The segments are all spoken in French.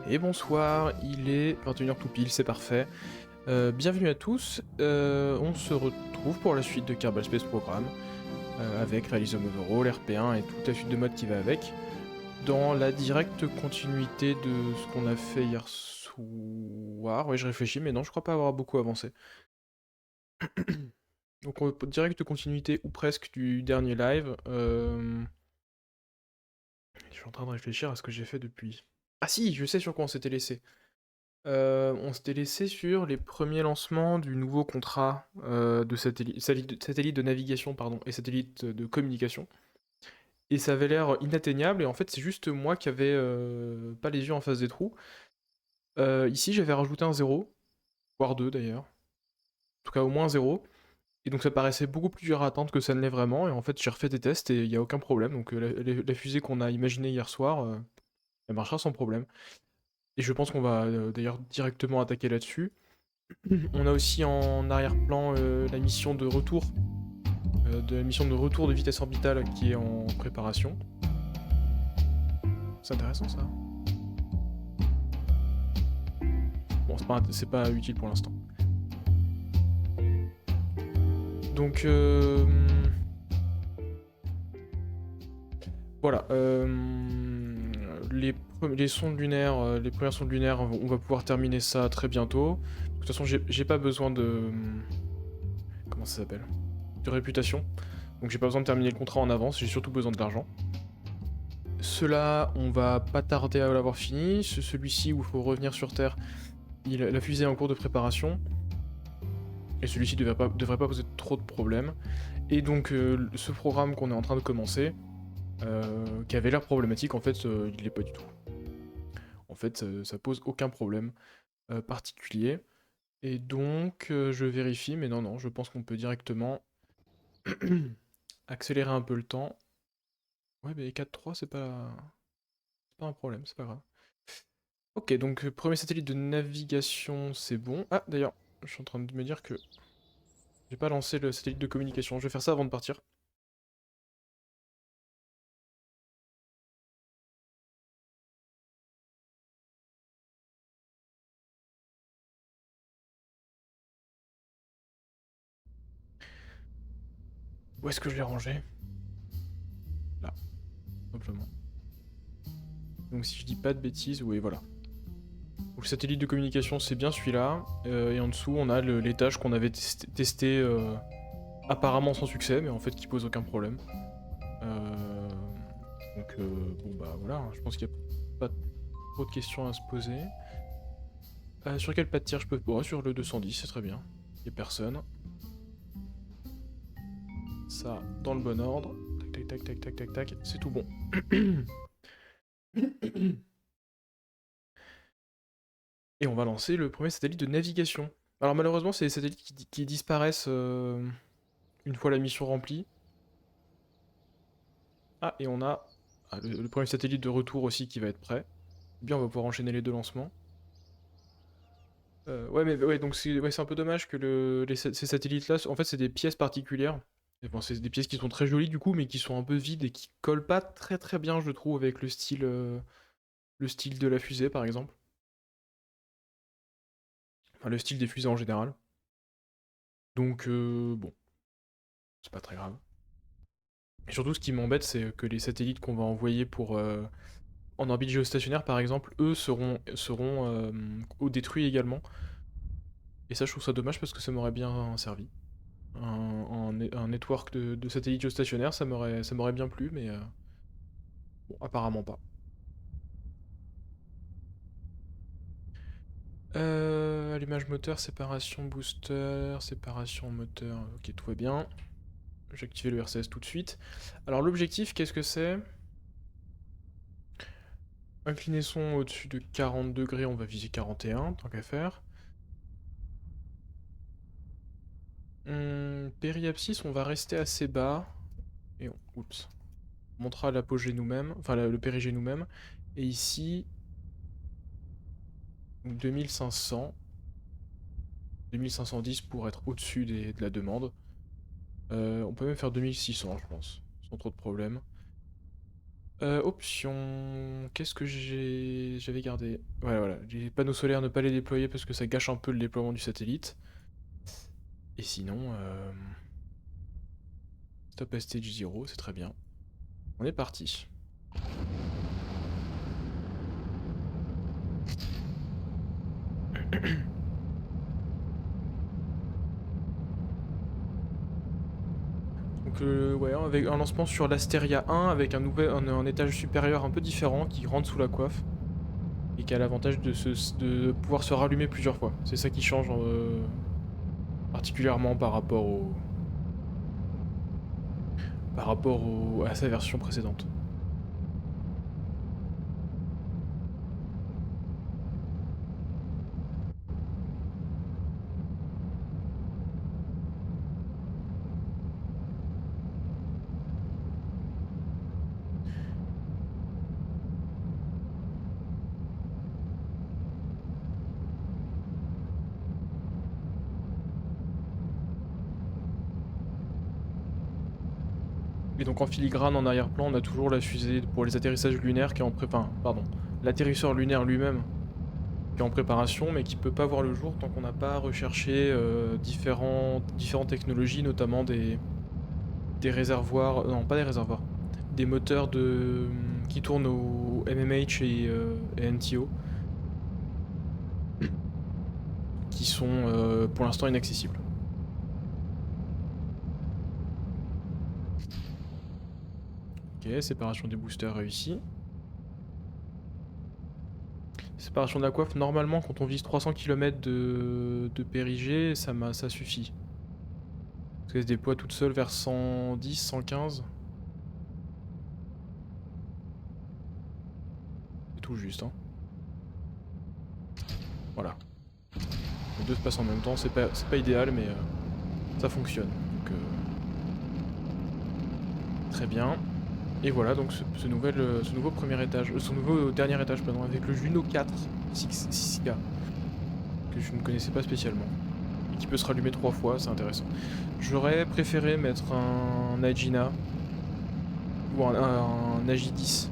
Et bonsoir, il est 21h tout pile, c'est parfait. Bienvenue à tous, on se retrouve pour la suite de Kerbal Space Program, avec Realism Overhaul, RP1 et toute la suite de modes qui va avec, dans la directe continuité de ce qu'on a fait hier soir. Oui, je réfléchis, mais non, je crois pas avoir beaucoup avancé. Donc, directe continuité, ou presque, du dernier live. Je suis en train de réfléchir à ce que j'ai fait depuis... Ah si, je sais sur quoi on s'était laissé. On s'était laissé sur les premiers lancements du nouveau contrat de satellite de navigation pardon, et satellite de communication. Et ça avait l'air inatteignable, et en fait c'est juste moi qui avais pas les yeux en face des trous. Ici j'avais rajouté un zéro, voire 2 d'ailleurs. En tout cas au moins 0. Et donc ça paraissait beaucoup plus dur à atteindre que ça ne l'est vraiment, et en fait j'ai refait des tests et il n'y a aucun problème. Donc la fusée qu'on a imaginée hier soir, elle marchera sans problème. Et je pense qu'on va d'ailleurs directement attaquer là-dessus. On a aussi en arrière-plan la mission de retour, de vitesse orbitale qui est en préparation. C'est intéressant ça. Bon, c'est pas utile pour l'instant. Donc voilà. Les sondes lunaires, les premières sondes lunaires, on va pouvoir terminer ça très bientôt. De toute façon, j'ai pas besoin de comment ça s'appelle, de réputation. Donc j'ai pas besoin de terminer le contrat en avance. J'ai surtout besoin de l'argent. Cela, on va pas tarder à l'avoir fini. Celui-ci où il faut revenir sur Terre, la fusée est en cours de préparation. Et celui-ci devrait pas poser trop de problèmes. Et donc ce programme qu'on est en train de commencer, qui avait l'air problématique, en fait il l'est pas du tout. En fait ça pose aucun problème particulier. Et donc je vérifie, mais non, je pense qu'on peut directement accélérer un peu le temps. Ouais, mais 4-3 c'est pas un problème, c'est pas grave. Ok, donc premier satellite de navigation, c'est bon. Ah, d'ailleurs, je suis en train de me dire que j'ai pas lancé le satellite de communication. Je vais faire ça avant de partir. Où est-ce que je l'ai rangé? Là, simplement. Donc si je dis pas de bêtises, oui, voilà. Donc le satellite de communication, c'est bien celui-là. Et en dessous, on a l'étage qu'on avait testé apparemment sans succès, mais en fait qui pose aucun problème. Euh, donc bon bah voilà, hein, je pense qu'il n'y a pas trop de questions à se poser. Sur quel pas de tir je peux... Bon, sur le 210, c'est très bien. Il n'y a personne. Ça, dans le bon ordre. Tac, tac, tac, tac, tac, tac, tac. C'est tout bon. Et on va lancer le premier satellite de navigation. Alors malheureusement, c'est des satellites qui disparaissent une fois la mission remplie. Ah, et on a le premier satellite de retour aussi qui va être prêt. Bien, on va pouvoir enchaîner les deux lancements. Ouais, mais ouais, donc c'est un peu dommage que ces satellites-là, en fait, c'est des pièces particulières. Et bon, c'est des pièces qui sont très jolies du coup, mais qui sont un peu vides et qui collent pas très très bien, je trouve, avec le style de la fusée, par exemple. Enfin, le style des fusées en général. Donc, bon, c'est pas très grave. Et surtout, ce qui m'embête, c'est que les satellites qu'on va envoyer pour en orbite géostationnaire, par exemple, eux seront détruits également. Et ça, je trouve ça dommage parce que ça m'aurait bien servi. Un network de satellites géostationnaires, ça m'aurait bien plu, mais bon, apparemment pas. Allumage moteur, séparation booster, séparation moteur, ok, tout va bien. J'ai activé le RCS tout de suite. Alors l'objectif, qu'est-ce que c'est? Inclinaison au-dessus de 40 degrés, on va viser 41, tant qu'à faire. Périapsis, on va rester assez bas. Et oups. On montera l'apogée nous-mêmes, enfin le périgée nous-mêmes. Et ici, 2500. 2510 pour être au-dessus de la demande. On peut même faire 2600, je pense, sans trop de problème. Option... Qu'est-ce que j'avais gardé? Ouais, voilà, les panneaux solaires, ne pas les déployer parce que ça gâche un peu le déploiement du satellite. Et sinon, stop à stage 0, c'est très bien. On est parti. Donc ouais, avec un lancement sur l'Asteria 1 avec un étage supérieur un peu différent qui rentre sous la coiffe et qui a l'avantage de pouvoir se rallumer plusieurs fois. C'est ça qui change particulièrement à sa version précédente. Et donc en filigrane, en arrière-plan, on a toujours la fusée pour les atterrissages lunaires qui est en préparation. Pardon, l'atterrisseur lunaire lui-même qui est en préparation, mais qui peut pas voir le jour tant qu'on n'a pas recherché différentes technologies, notamment des réservoirs, non pas des réservoirs, des moteurs qui tournent au MMH et NTO, qui sont pour l'instant inaccessibles. Ok, séparation des boosters réussie. Séparation de la coiffe, normalement quand on vise 300 km de périgée, ça suffit. Parce qu'elle se déploie toute seule vers 110, 115. C'est tout juste, hein. Voilà. Les deux se passent en même temps, c'est pas idéal, mais ça fonctionne. Donc, très bien. Et voilà, donc ce nouveau premier étage, ce nouveau dernier étage, pardon, avec le Juno 4 6K, que je ne connaissais pas spécialement. Et qui peut se rallumer 3 fois, c'est intéressant. J'aurais préféré mettre un Agina, ou un Agi10,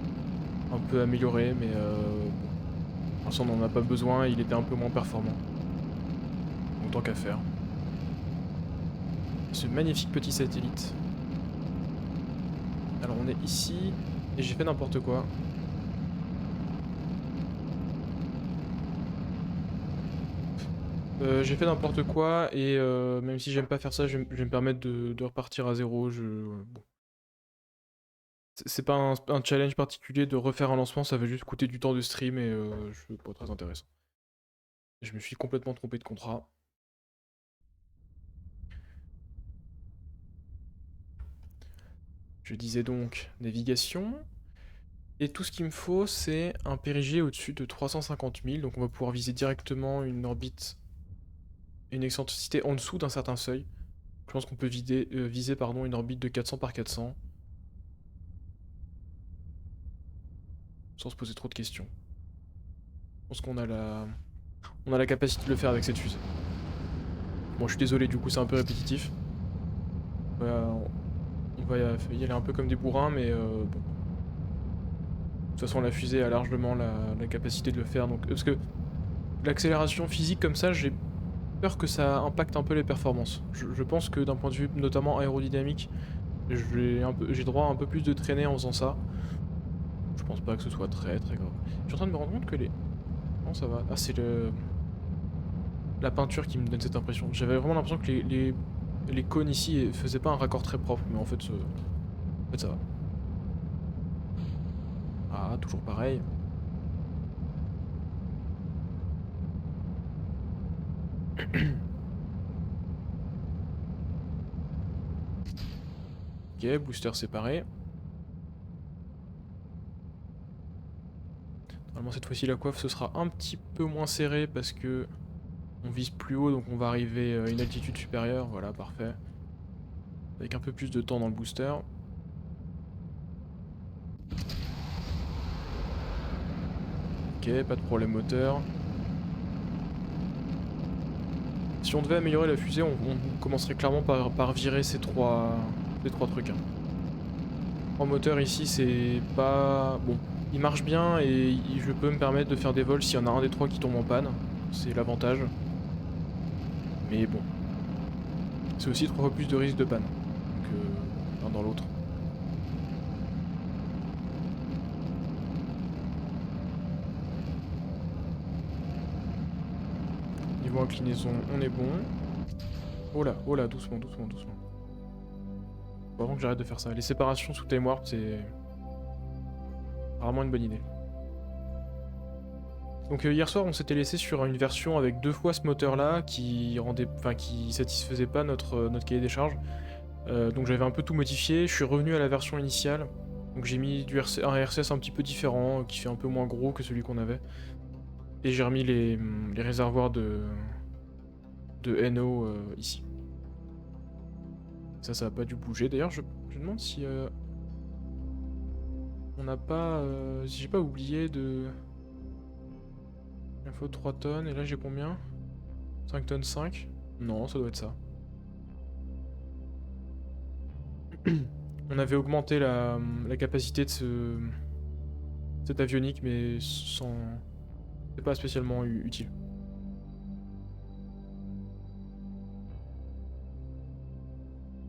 un peu amélioré, mais pour l'instant on n'en a pas besoin, il était un peu moins performant. Donc tant qu'à faire. Ce magnifique petit satellite. Alors on est ici, et j'ai fait n'importe quoi. J'ai fait n'importe quoi, et même si j'aime pas faire ça, je vais me permettre de repartir à zéro. Bon. C'est pas un challenge particulier de refaire un lancement, ça va juste coûter du temps de stream, et je pas très intéressant. Je me suis complètement trompé de contrat. Je disais donc navigation. Et tout ce qu'il me faut, c'est un périgée au-dessus de 350 000. Donc on va pouvoir viser directement une orbite, une excentricité en dessous d'un certain seuil. Je pense qu'on peut viser une orbite de 400 par 400. Sans se poser trop de questions. Je pense on a la capacité de le faire avec cette fusée. Bon, je suis désolé, du coup c'est un peu répétitif. On va y aller un peu comme des bourrins, mais bon. De toute façon, la fusée a largement la capacité de le faire. Donc, parce que l'accélération physique comme ça, j'ai peur que ça impacte un peu les performances. Je pense que d'un point de vue notamment aérodynamique, j'ai droit à un peu plus de traînée en faisant ça. Je pense pas que ce soit très très grave. Je suis en train de me rendre compte que les... Non, ça va. Ah, c'est la peinture qui me donne cette impression. J'avais vraiment l'impression que les cônes ici faisaient pas un raccord très propre, mais en fait, ça va. Ah, toujours pareil. Ok, booster séparé. Normalement cette fois-ci la coiffe ce sera un petit peu moins serré parce que on vise plus haut donc on va arriver à une altitude supérieure, voilà parfait. Avec un peu plus de temps dans le booster. Ok, pas de problème moteur. Si on devait améliorer la fusée, on commencerait clairement par virer ces trois trucs. Hein. En moteur ici, c'est pas... Bon, il marche bien et je peux me permettre de faire des vols s'il y en a un des trois qui tombe en panne. C'est l'avantage. Mais bon, c'est aussi 3 fois plus de risque de panne que l'un dans l'autre. Niveau inclinaison, on est bon. Oh là, doucement, doucement, doucement. Faut vraiment que j'arrête de faire ça. Les séparations sous time warp, c'est rarement une bonne idée. Donc hier soir, on s'était laissé sur une version avec 2 fois ce moteur-là qui satisfaisait pas notre cahier des charges. Donc j'avais un peu tout modifié. Je suis revenu à la version initiale. Donc j'ai mis un RCS un petit peu différent, qui fait un peu moins gros que celui qu'on avait. Et j'ai remis les réservoirs de NO ici. Ça va pas dû bouger. D'ailleurs, je me demande si on n'a pas... si j'ai pas oublié de... Il me faut 3 tonnes, et là j'ai combien? 5 tonnes 5? Non, ça doit être ça. On avait augmenté la capacité de cet avionique, mais sans... C'est pas spécialement utile.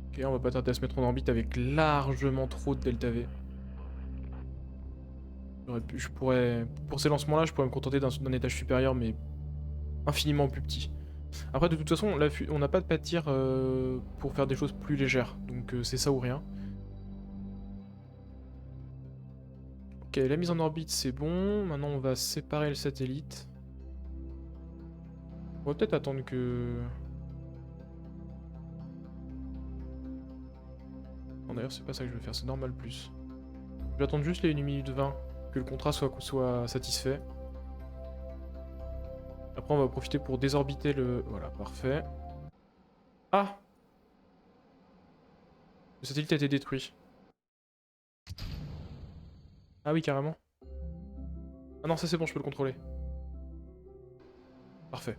Ok, on va pas tarder à se mettre en orbite avec largement trop de delta V. Je pourrais... Pour ces lancements-là, je pourrais me contenter d'un étage supérieur, mais infiniment plus petit. Après, de toute façon, on n'a pas de pâtir pour faire des choses plus légères, donc c'est ça ou rien. Ok, la mise en orbite, c'est bon. Maintenant, on va séparer le satellite. On va peut-être attendre que... Non, d'ailleurs, c'est pas ça que je vais faire, c'est normal plus. Je vais attendre juste les 1 minute 20, que le contrat soit satisfait. Après, on va profiter pour désorbiter le... Voilà, parfait. Ah! Le satellite a été détruit. Ah oui, carrément. Ah non, ça c'est bon, je peux le contrôler. Parfait.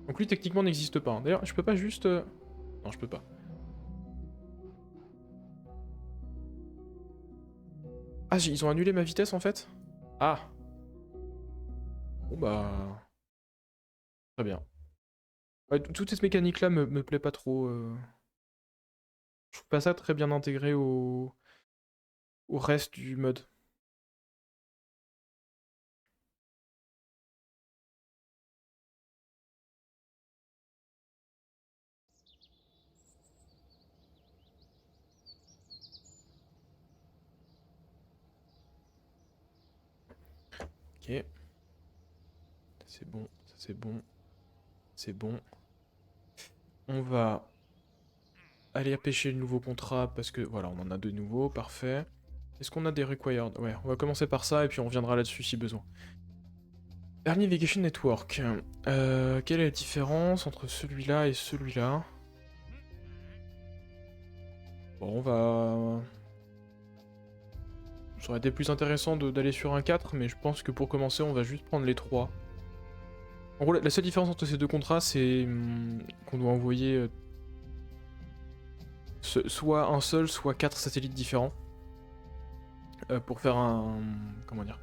Donc lui, techniquement, n'existe pas. Hein. D'ailleurs, je peux pas juste... Non, je peux pas. Ah, ils ont annulé ma vitesse, en fait? Ah! Bon, bah... Très bien. Ouais, toute cette mécanique-là me plaît pas trop. Je trouve pas ça très bien intégré au reste du mode. Ok. C'est bon, ça c'est bon. C'est bon. On va aller pêcher le nouveau contrat parce que voilà, on en a de nouveaux, parfait. Est-ce qu'on a des required? Ouais, on va commencer par ça et puis on reviendra là-dessus si besoin. Early Navigation Network. Quelle est la différence entre celui-là et celui-là? Bon, on va... Ça aurait été plus intéressant d'aller sur un 4, mais je pense que pour commencer, on va juste prendre les 3. En gros, la seule différence entre ces deux contrats, c'est qu'on doit envoyer soit un seul, soit 4 satellites différents. Pour faire un... Comment dire?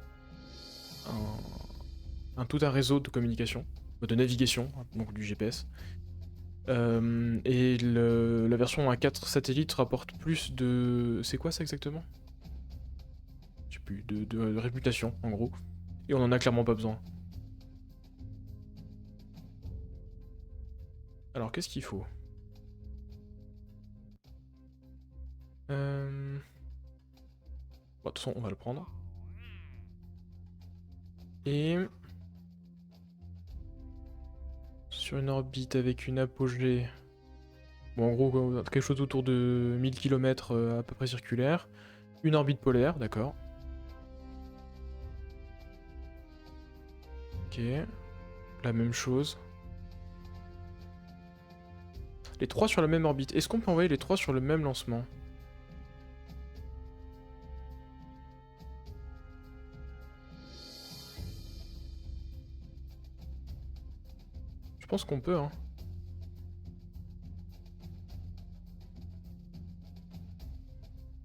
Tout un réseau de communication, de navigation, donc du GPS. Et la version A4 satellite rapporte plus de... C'est quoi ça exactement? Je sais plus, de réputation en gros. Et on en a clairement pas besoin. Alors qu'est-ce qu'il faut? Bon, de toute façon on va le prendre. Et... Sur une orbite avec une apogée... Bon en gros quelque chose autour de 1000 km à peu près circulaire. Une orbite polaire, d'accord. Ok. La même chose. Les 3 sur la même orbite. Est-ce qu'on peut envoyer les 3 sur le même lancement? Je pense qu'on peut, hein.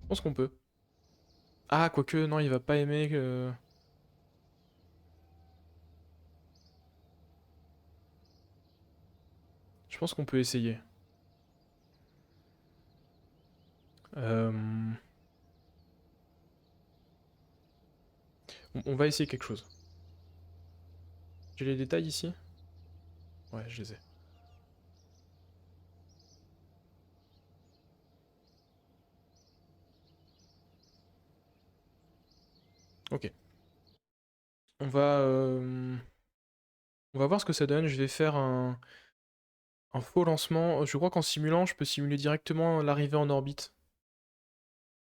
Je pense qu'on peut. Ah, quoique, non, il va pas aimer que... Je pense qu'on peut essayer. Euh, on va essayer quelque chose. J'ai les détails ici? Ouais, je les ai. Ok. On va... On va voir ce que ça donne. Je vais faire un faux lancement. Je crois qu'en simulant, je peux simuler directement l'arrivée en orbite.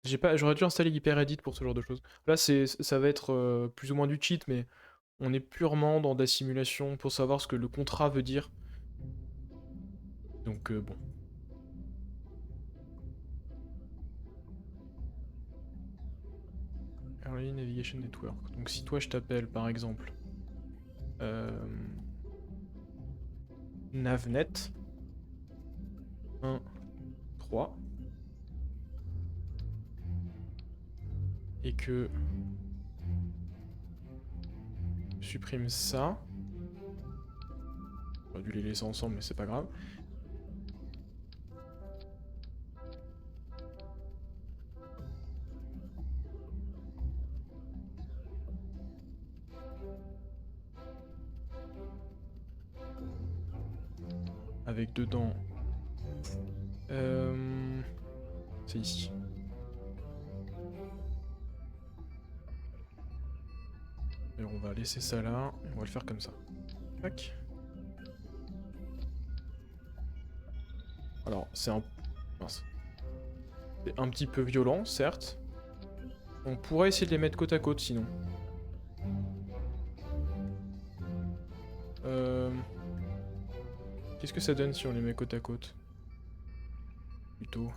J'aurais dû installer HyperEdit pour ce genre de choses. Là, ça va être plus ou moins du cheat, mais on est purement dans de la simulation pour savoir ce que le contrat veut dire. Donc bon. Early Navigation Network. Donc si toi je t'appelle par exemple euh, Navnet 1, 3 et que je supprime ça. J'aurais dû les laisser ensemble mais c'est pas grave. Avec dedans... c'est ici. Et on va laisser ça là, et on va le faire comme ça. Tac. Alors, c'est un... mince. C'est un petit peu violent, certes. On pourrait essayer de les mettre côte à côte, sinon. Qu'est-ce que ça donne si on les met côte à côte? Plutôt.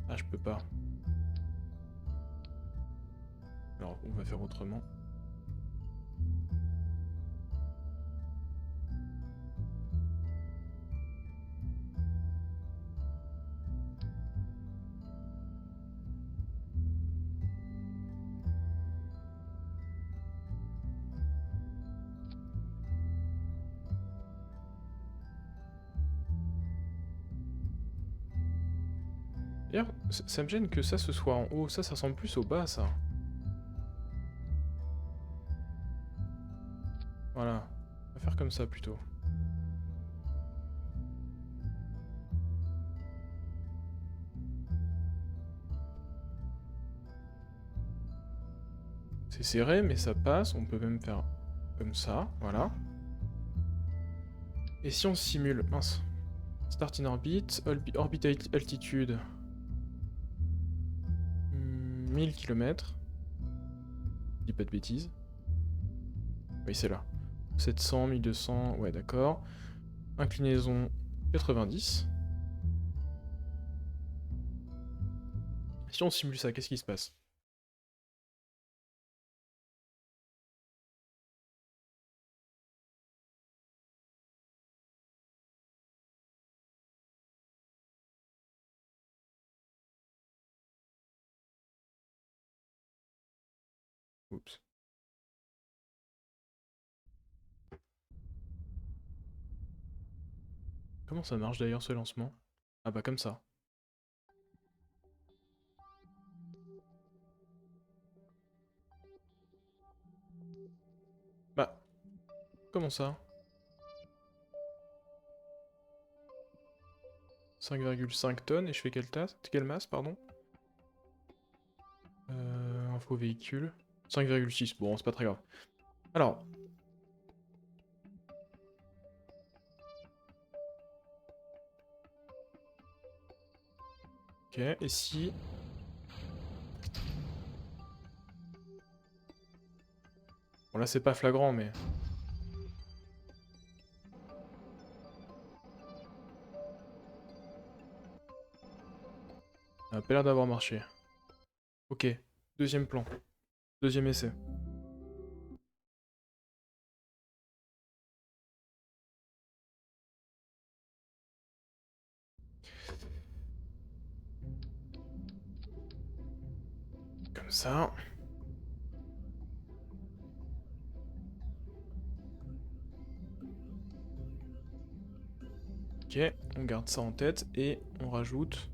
Ah, je peux pas. Alors, on va faire autrement. D'ailleurs, ça me gêne que ça ce soit en haut. Ça ressemble plus au bas, ça. Voilà. On va faire comme ça, plutôt. C'est serré, mais ça passe. On peut même faire comme ça. Voilà. Et si on simule... Mince. Start in orbit. Orbit altitude. 1000 km. Je dis pas de bêtises. Oui, c'est là. 700, 1200... Ouais, d'accord. Inclinaison 90. Si on simule ça, qu'est-ce qui se passe? Oups. Comment ça marche d'ailleurs ce lancement? Ah bah comme ça. Bah, comment ça? 5,5 tonnes et je fais quelle masse, pardon? Info véhicule. 5,6, bon, c'est pas très grave. Alors. Ok, et si... Bon là c'est pas flagrant, mais... Ça a pas l'air d'avoir marché. Ok, deuxième plan. Deuxième essai. ça. Ok, on garde ça en tête et on rajoute...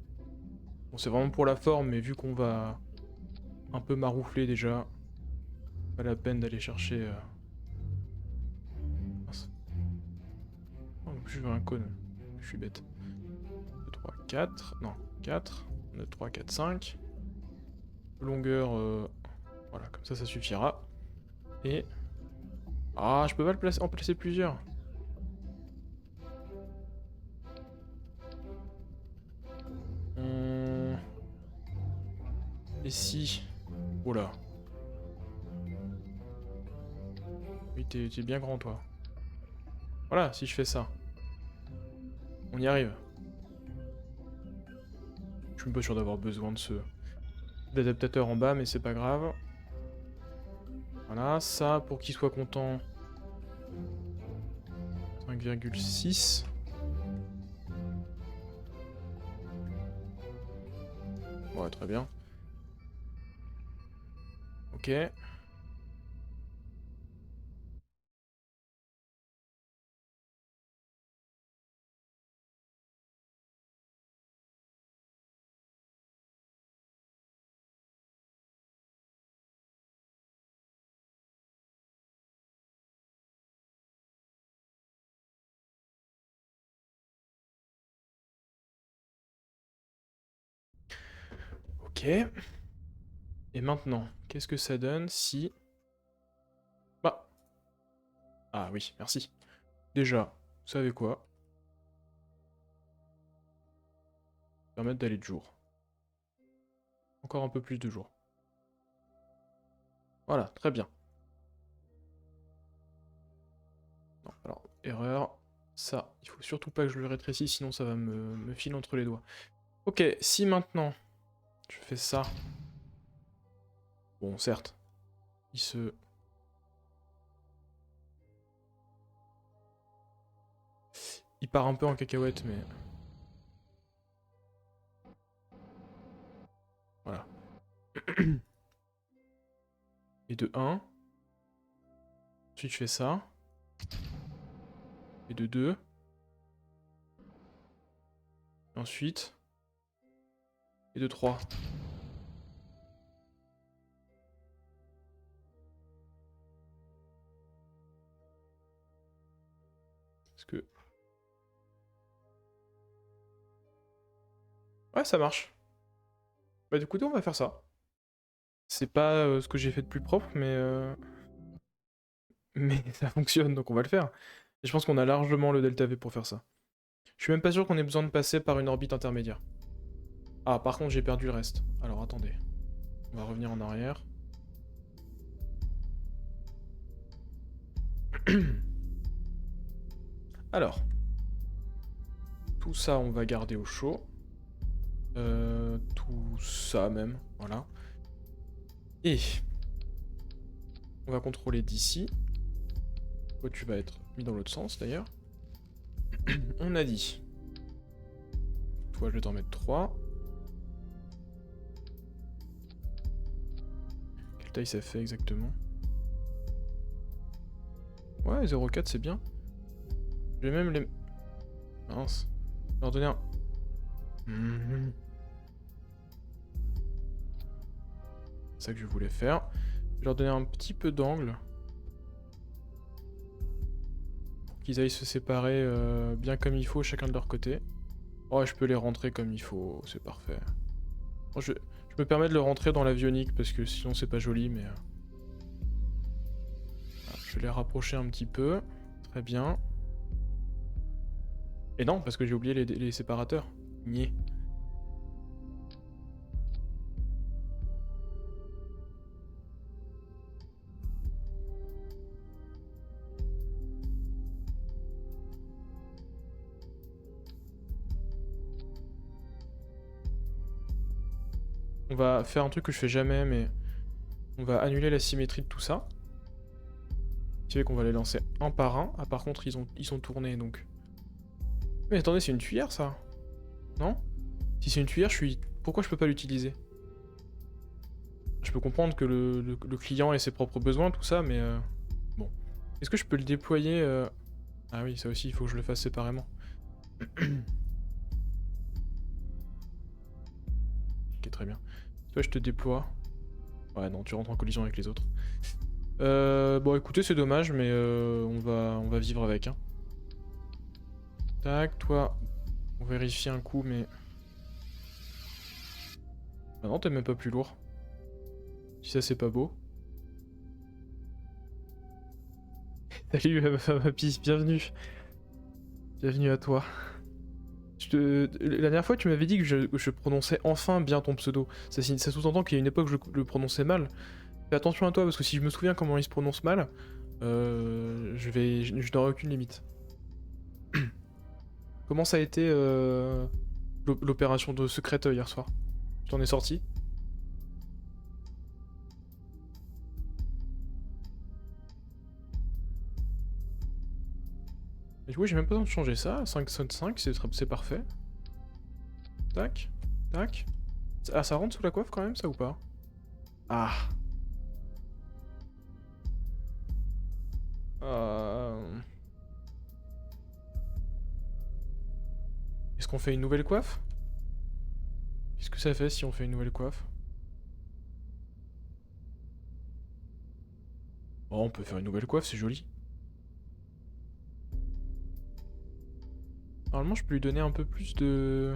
Bon, c'est vraiment pour la forme, mais vu qu'on va un peu maroufler déjà, pas la peine d'aller chercher... Mince. Oh, en plus je veux un cône, je suis bête. 2, 3, 4, non, 4, 2, 3, 4, 5. Longueur, voilà, comme ça suffira. Et... Ah, je peux pas le placer, en placer plusieurs. Et si... Oh là. Oui, t'es bien grand, toi. Voilà, si je fais ça. On y arrive. Je suis même pas sûr d'avoir besoin de ce... d'adaptateur en bas, mais c'est pas grave. Voilà, ça, pour qu'il soit content... 5,6. Ouais, très bien. Ok. Ok. Et maintenant, qu'est-ce que ça donne si... Bah. Ah oui, merci. Déjà, vous savez quoi? Permettre d'aller de jour. Encore un peu plus de jour. Voilà, très bien. Non, alors, erreur. Ça, il faut surtout pas que je le rétrécisse, sinon ça va me filer entre les doigts. Ok, si maintenant, je fais ça... Bon, certes, il se... Il part un peu en cacahuète, mais... Voilà. Et de 1. Ensuite, je fais ça. Et de 2. Et ensuite... Et de 3. Parce que... Ouais, ça marche. Bah du coup, on va faire ça. C'est pas ce que j'ai fait de plus propre, mais... Mais ça fonctionne, donc on va le faire. Et je pense qu'on a largement le delta V pour faire ça. Je suis même pas sûr qu'on ait besoin de passer par une orbite intermédiaire. Ah, par contre, j'ai perdu le reste. Alors, attendez. On va revenir en arrière. Alors. Tout ça, on va garder au chaud. Tout ça même, voilà. Et... On va contrôler d'ici. Toi, tu vas être mis dans l'autre sens, d'ailleurs. On a dit... Toi, je vais t'en mettre 3. Quelle taille ça fait exactement? Ouais, 0,4 c'est bien. Je vais même les... Mince. Leur donner un... C'est ça que je voulais faire. Je vais leur donner un petit peu d'angle. Pour qu'ils aillent se séparer bien comme il faut, chacun de leur côté. Oh, je peux les rentrer comme il faut, c'est parfait. Bon, je me permets de le rentrer dans l'avionique parce que sinon c'est pas joli, mais... Voilà, je vais les rapprocher un petit peu. Très bien. Et non, parce que j'ai oublié les séparateurs. Niais. On va faire un truc que je fais jamais, mais... On va annuler la symétrie de tout ça. Ce qui fait qu'on va les lancer un par un. Ah, par contre, ils sont tournés, donc... Mais attendez, c'est une tuyère, ça? Non? Si c'est une tuyère, je suis... Pourquoi je peux pas l'utiliser? Je peux comprendre que le client ait ses propres besoins, tout ça, mais bon. Est-ce que je peux le déployer Ah oui, ça aussi, il faut que je le fasse séparément. Ok, très bien. Toi, je te déploie. Ouais, non, tu rentres en collision avec les autres. Bon, écoutez, c'est dommage, mais on va vivre avec, hein. Tac, toi, on vérifie un coup, mais... Ah non, t'es même pas plus lourd. Si ça, c'est pas beau. Salut, ma pisse, bienvenue. Bienvenue à toi. La dernière fois, tu m'avais dit que je prononçais enfin bien ton pseudo. Ça sous-entend qu'il y a une époque, je le prononçais mal. Fais attention à toi, parce que si je me souviens comment il se prononce mal, je n'aurai aucune limite. Comment ça a été l'opération de secrète hier soir? Tu t'en es sorti? Et oui, j'ai même pas besoin de changer ça. 5 c'est parfait. Tac, tac. Ah, ça rentre sous la coiffe quand même, ça ou pas? Ah. Est-ce qu'on fait une nouvelle coiffe? Qu'est-ce que ça fait si on fait une nouvelle coiffe? Oh, on peut faire une nouvelle coiffe, c'est joli. Normalement, je peux lui donner un peu plus de...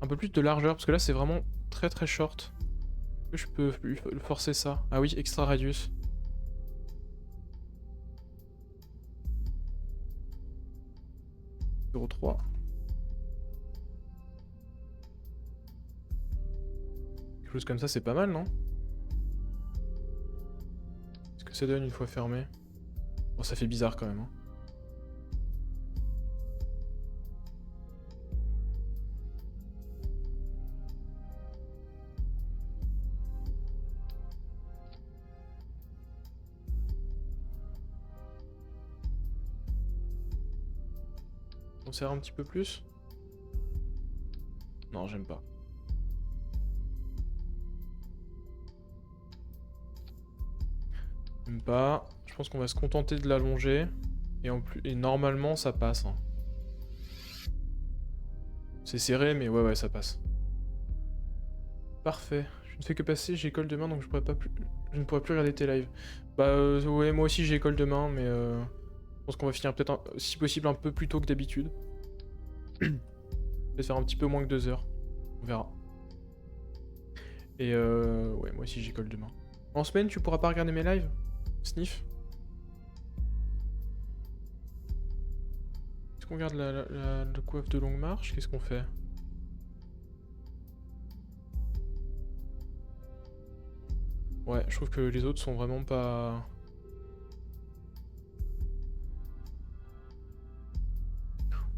Un peu plus de largeur, parce que là, c'est vraiment très très short. Est-ce que je peux lui forcer ça? Ah oui, extra radius. 0,3. Quelque chose comme ça, c'est pas mal, non? Qu'est-ce que ça donne une fois fermé? Bon, ça fait bizarre quand même, hein. On serre un petit peu plus? Non, j'aime pas. J'aime pas. Je pense qu'on va se contenter de l'allonger. Et normalement, ça passe, hein. C'est serré, mais ouais, ça passe. Parfait. Je ne fais que passer, j'ai école demain, donc je ne pourrai plus regarder tes lives. Bah ouais, moi aussi j'ai école demain, mais je pense qu'on va finir peut-être, si possible, un peu plus tôt que d'habitude. Peut-être faire un petit peu moins que 2 heures. On verra. Et ouais, moi aussi j'ai école demain. En semaine, tu pourras pas regarder mes lives? Sniff? Est-ce qu'on regarde la coiffe de longue marche? Qu'est-ce qu'on fait? Ouais, je trouve que les autres sont vraiment pas...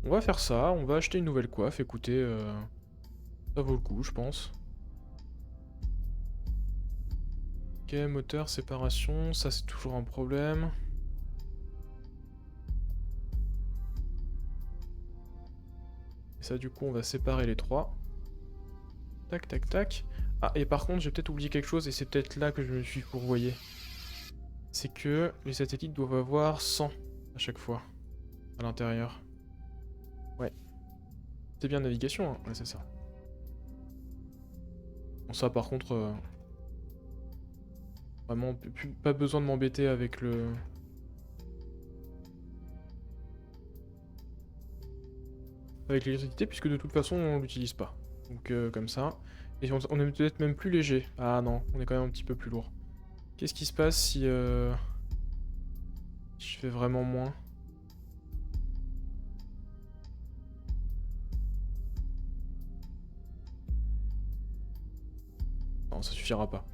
On va faire ça, on va acheter une nouvelle coiffe, écoutez, ça vaut le coup, je pense. Ok, moteur, séparation, ça c'est toujours un problème. Et ça du coup on va séparer les trois. Tac tac tac. Ah et par contre j'ai peut-être oublié quelque chose et c'est peut-être là que je me suis fourvoyé. C'est que les satellites doivent avoir 100 à chaque fois à l'intérieur. Ouais. C'est bien navigation, hein. Ouais c'est ça. Bon ça par contre... vraiment pas besoin de m'embêter avec le... Avec l'électricité puisque de toute façon on l'utilise pas. Donc comme ça. Et on est peut-être même plus léger. Ah non, on est quand même un petit peu plus lourd. Qu'est-ce qui se passe si je fais vraiment moins? Non, ça suffira pas.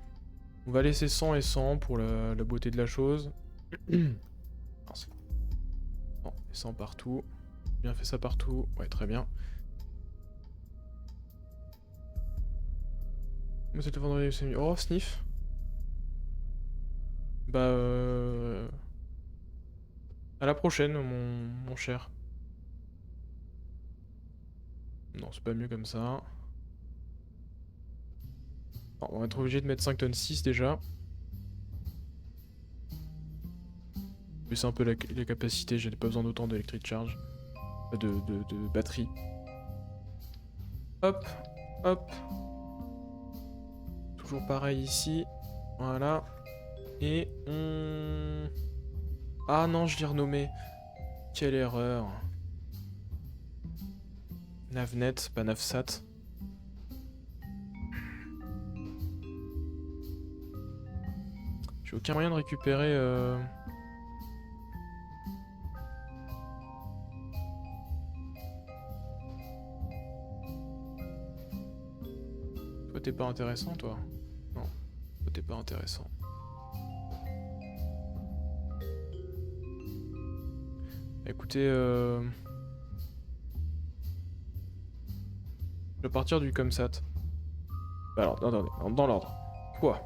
On va laisser 100 et 100 pour la beauté de la chose. Mince. Non, et 100 partout. Bien fait ça partout. Ouais, très bien. Mais c'était vendredi, c'est mieux. Oh, sniff. Bah à la prochaine, mon cher. Non, c'est pas mieux comme ça. Non, on va être obligé de mettre 5 tonnes 6 déjà. Baisser un peu les capacités, j'ai pas besoin d'autant d'électric charge. De batterie. Hop, hop. Toujours pareil ici. Voilà. Et on... Ah non, je l'ai renommé. Quelle erreur. Navnet, pas Navsat. J'ai aucun moyen de récupérer... Toi, t'es pas intéressant, toi? Non, toi, t'es pas intéressant. Écoutez, je vais partir du Comsat. Alors, attendez, dans l'ordre. Toi.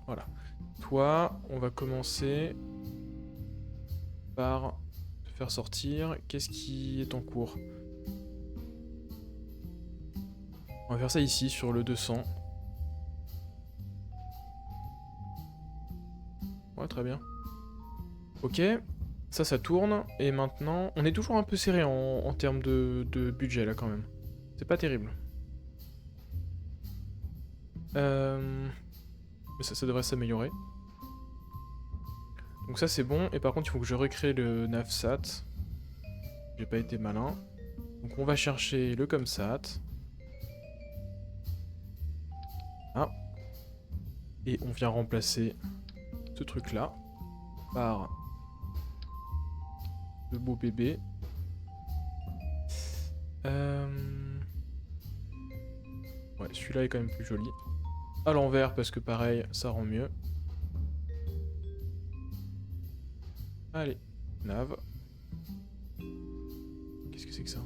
Voilà. Toi, on va commencer par te faire sortir. Qu'est-ce qui est en cours? On va faire ça ici, sur le 200. Ouais, très bien. Ok, ça tourne. Et maintenant, on est toujours un peu serré en termes de budget, là, quand même. C'est pas terrible. Mais ça devrait s'améliorer. Donc ça, c'est bon. Et par contre, il faut que je recrée le Navsat. J'ai pas été malin. Donc on va chercher le Comsat. Ah. Et on vient remplacer ce truc-là par le beau bébé. Ouais, celui-là est quand même plus joli. À l'envers, parce que pareil, ça rend mieux. Allez, nav. Qu'est-ce que c'est que ça?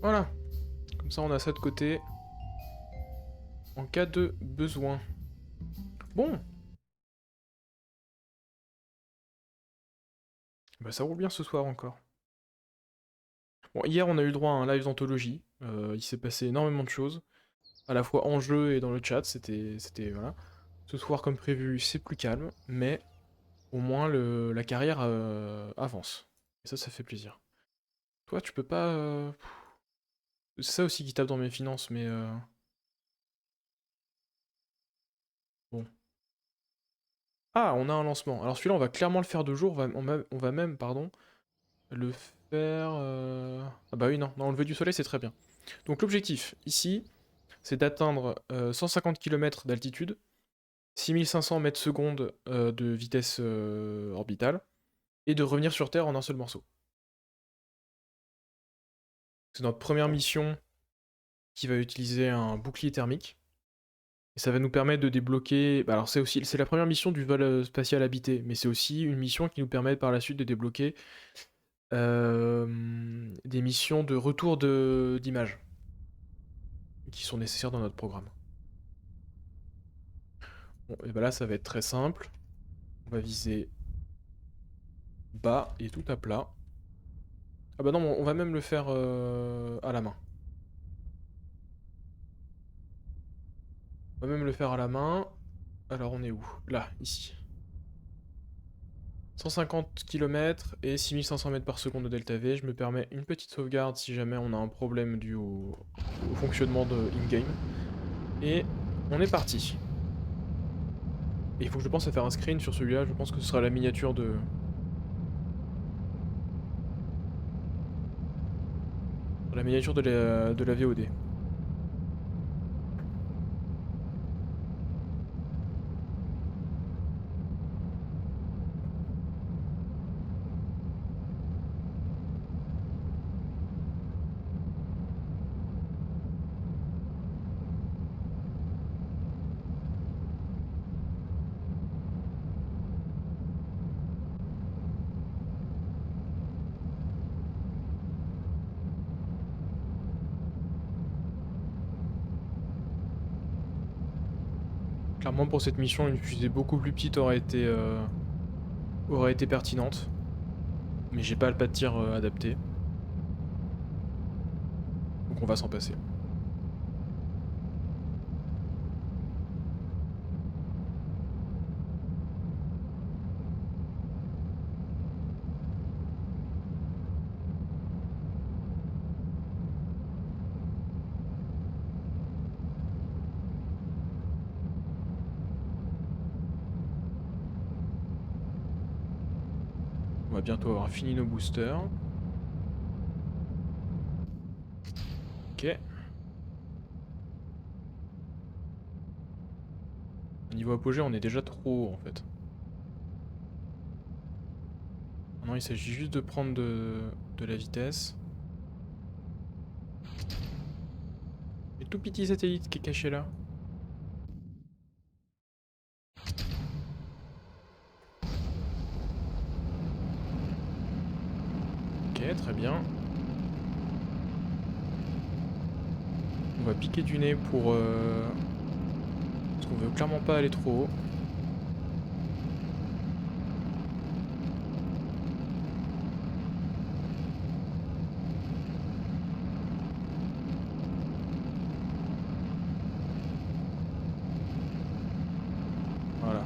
Voilà. Comme ça, on a ça de côté. En cas de besoin. Bon. Bah ça roule bien ce soir encore. Bon, hier on a eu le droit à un live d'anthologie. Il s'est passé énormément de choses. À la fois en jeu et dans le chat, c'était voilà. Ce soir comme prévu, c'est plus calme, mais au moins la carrière avance. Et ça fait plaisir. Toi, tu peux pas... C'est ça aussi qui tape dans mes finances, mais... Bon. Ah, on a un lancement. Alors celui-là, on va clairement le faire de jour. On va même, pardon, le faire... Ah bah oui, non, le lever du soleil, c'est très bien. Donc l'objectif, ici, c'est d'atteindre 150 km d'altitude, 6500 mètres secondes de vitesse orbitale, et de revenir sur Terre en un seul morceau. C'est notre première mission qui va utiliser un bouclier thermique. Et ça va nous permettre de débloquer... Bah alors c'est la première mission du vol spatial habité, mais c'est aussi une mission qui nous permet par la suite de débloquer des missions de retour d'images qui sont nécessaires dans notre programme. Bon, et bah là ça va être très simple. On va viser bas et tout à plat. Ah bah non, on va même le faire à la main. On va même le faire à la main. Alors on est où? Là, ici. 150 km et 6500 mètres par seconde de delta V. Je me permets une petite sauvegarde si jamais on a un problème dû au fonctionnement de in-game. Et on est parti. Et il faut que je pense à faire un screen sur celui-là. Je pense que ce sera la miniature de... La miniature de la VOD. Clairement pour cette mission, une fusée beaucoup plus petite aurait été pertinente. Mais j'ai pas le pas de tir adapté. Donc on va s'en passer. On va bientôt avoir fini nos boosters. Ok. Au niveau apogée, on est déjà trop haut en fait. Maintenant, il s'agit juste de prendre de la vitesse. Et tout petit satellite qui est caché là. Ok, très bien. On va piquer du nez pour... parce qu'on veut clairement pas aller trop haut. Voilà.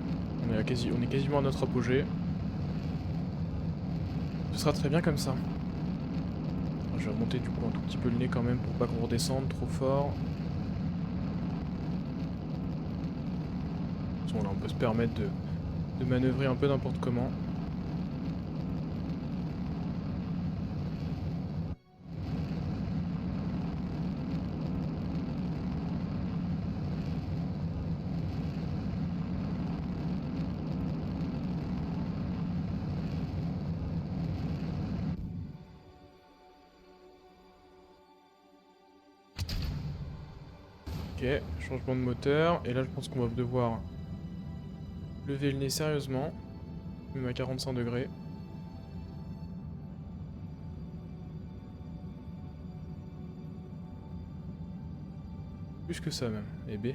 On est quasiment à notre apogée. Ce sera très bien comme ça. Je vais remonter du coup un tout petit peu le nez quand même pour pas qu'on redescende trop fort. De toute façon, là on peut se permettre de manœuvrer un peu n'importe comment. Ok, changement de moteur. Et là je pense qu'on va devoir lever le nez sérieusement. Même à 45 degrés. Plus que ça même. Et B.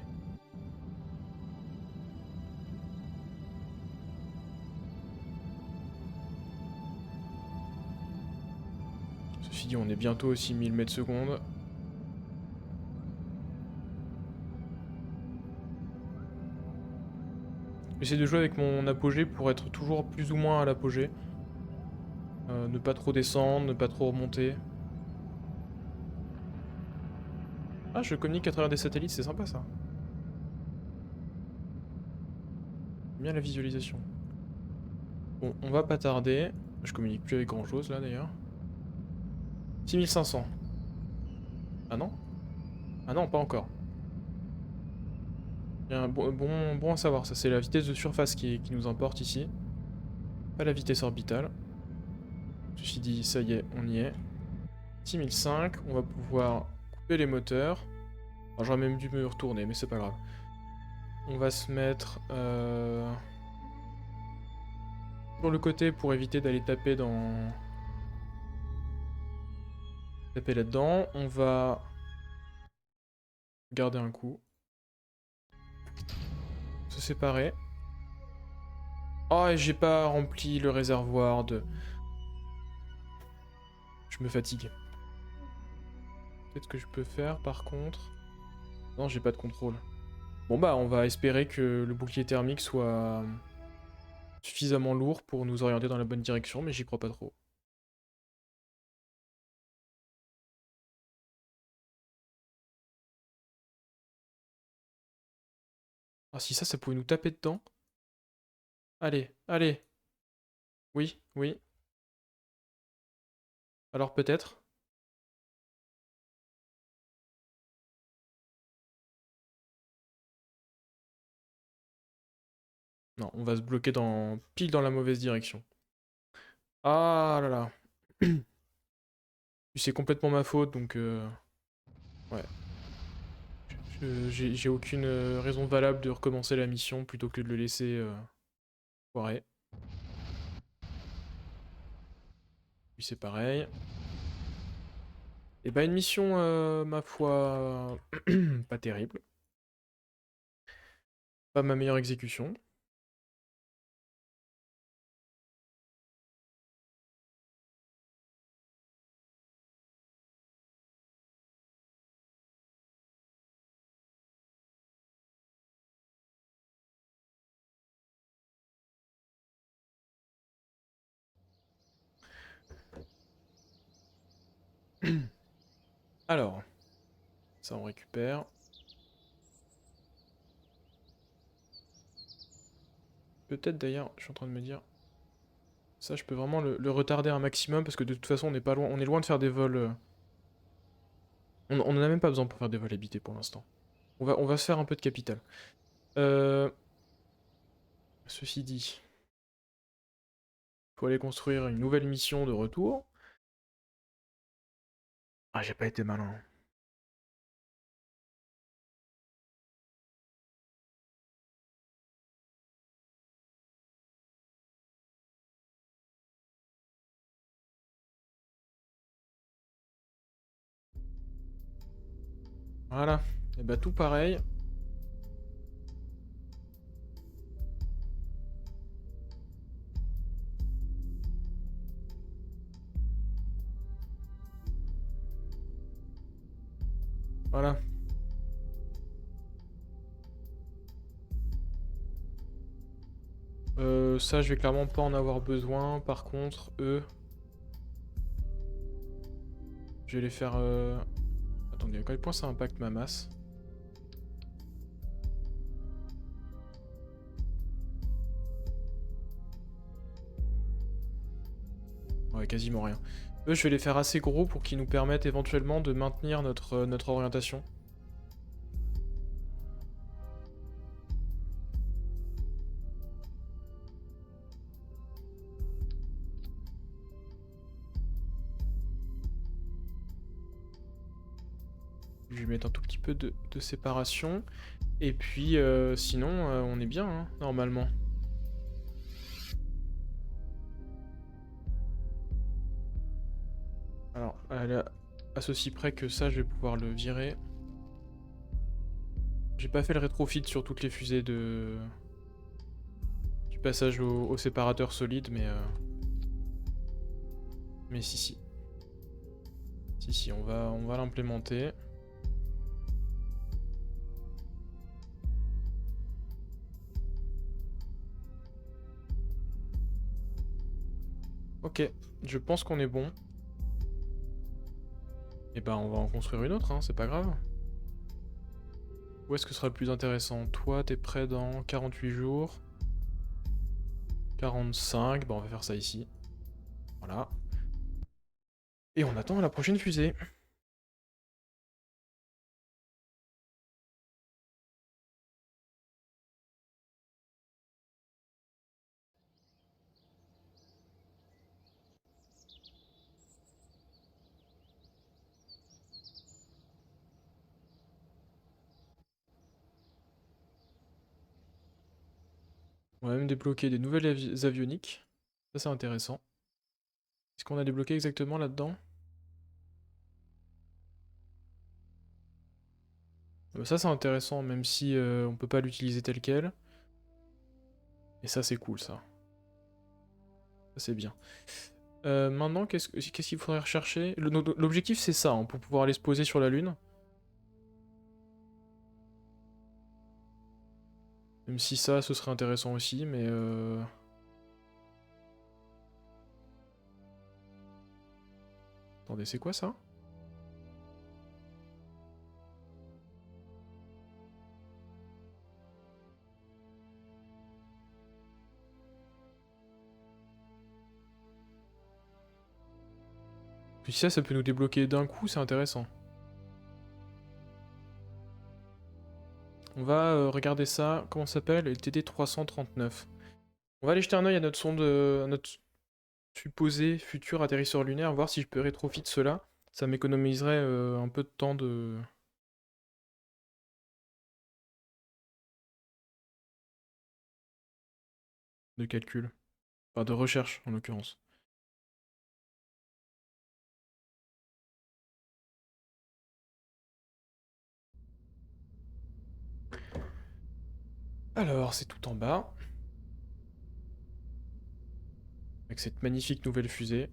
Ceci dit, on est bientôt aux 6000 mètres secondes. J'essaie de jouer avec mon apogée pour être toujours plus ou moins à l'apogée. Ne pas trop descendre, ne pas trop remonter. Ah, je communique à travers des satellites, c'est sympa ça. J'aime bien la visualisation. Bon, on va pas tarder. Je communique plus avec grand chose là d'ailleurs. 6500. Ah non? Ah non, pas encore. Bien, bon à savoir, ça c'est la vitesse de surface qui nous importe ici. Pas la vitesse orbitale. Ceci dit, ça y est, on y est. 6005, on va pouvoir couper les moteurs. Alors, j'aurais même dû me retourner, mais c'est pas grave. On va se mettre sur le côté pour éviter d'aller taper taper là-dedans. On va garder un coup. Se séparer. Oh, et j'ai pas rempli le réservoir de... Je me fatigue. Peut-être que je peux faire par contre... Non, j'ai pas de contrôle. Bon bah, on va espérer que le bouclier thermique soit suffisamment lourd pour nous orienter dans la bonne direction, mais j'y crois pas trop. Ah si ça pouvait nous taper dedans. Allez, allez. Oui, oui. Alors peut-être. Non, on va se bloquer pile dans la mauvaise direction. Ah là là. C'est complètement ma faute, donc... Ouais. J'ai aucune raison valable de recommencer la mission plutôt que de le laisser foirer. Puis c'est pareil. Et bah une mission, ma foi, pas terrible. Pas ma meilleure exécution. Alors, ça on récupère. Peut-être d'ailleurs, je suis en train de me dire, ça je peux vraiment le retarder un maximum parce que de toute façon on n'est pas loin, on est loin de faire des vols. On en a même pas besoin pour faire des vols habités pour l'instant. On va se faire un peu de capital. Euh, Ceci dit, faut aller construire une nouvelle mission de retour. Ah, j'ai pas été malin. Voilà. Et bah tout pareil. Voilà. Ça, je vais clairement pas en avoir besoin. Par contre, eux, je vais les faire... Attendez, à quel point ça impacte ma masse? Ouais, quasiment rien. Eux, je vais les faire assez gros pour qu'ils nous permettent éventuellement de maintenir notre orientation. Je vais mettre un tout petit peu de séparation. Et puis, sinon, on est bien, hein, normalement. Alors, à ceci près que ça, je vais pouvoir le virer. J'ai pas fait le rétrofit sur toutes les fusées du passage au séparateur solide, mais si, si. Si, si, on va l'implémenter. Ok, je pense qu'on est bon. Et ben, on va en construire une autre, hein, c'est pas grave. Où est-ce que ce sera le plus intéressant? Toi, t'es prêt dans 48 jours. 45, bah on va faire ça ici. Voilà. Et on attend la prochaine fusée. On va même débloquer des nouvelles avioniques. Ça, c'est intéressant. Qu'est-ce qu'on a débloqué exactement là-dedans? Ça, c'est intéressant, même si on peut pas l'utiliser tel quel. Et ça, c'est cool, ça. Ça, c'est bien. Maintenant, qu'est-ce qu'il faudrait rechercher? L'objectif, c'est ça, hein, pour pouvoir aller se poser sur la Lune. Même si ça, ce serait intéressant aussi, mais... Attendez, c'est quoi ça? Puis ça peut nous débloquer d'un coup, c'est intéressant. On va regarder ça, comment ça s'appelle? Le TD 339. On va aller jeter un oeil à notre sonde, à notre supposé futur atterrisseur lunaire, voir si je peux rétrofit cela. Ça m'économiserait un peu de temps de calcul. Enfin, de recherche, en l'occurrence. Alors, c'est tout en bas. Avec cette magnifique nouvelle fusée.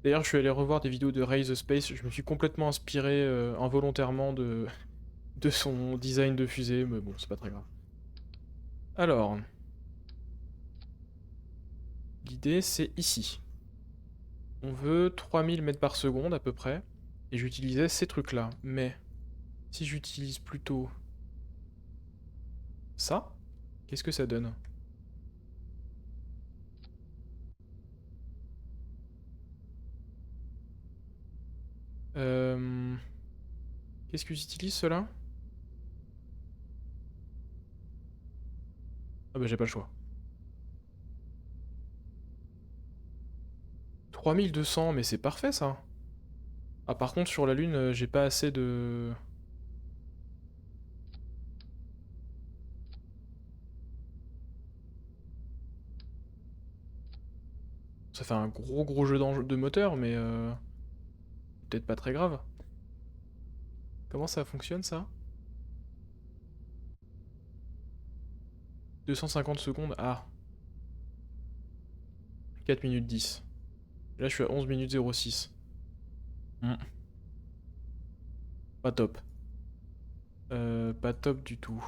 D'ailleurs, je suis allé revoir des vidéos de Ray the Space. Je me suis complètement inspiré involontairement de son design de fusée, mais bon, c'est pas très grave. Alors, l'idée c'est ici. On veut 3000 mètres par seconde à peu près, et j'utilisais ces trucs-là. Mais si j'utilise plutôt ça, qu'est-ce que ça donne? Euh... Qu'est-ce que j'utilise cela? Ah bah j'ai pas le choix. 3200, mais c'est parfait ça. Ah par contre sur la lune, j'ai pas assez de... Ça fait un gros jeu de moteur, mais peut-être pas très grave. Comment ça fonctionne ça? 250 secondes, ah. 4 minutes 10. Et là je suis à 11 minutes 06. Pas top. Pas top du tout.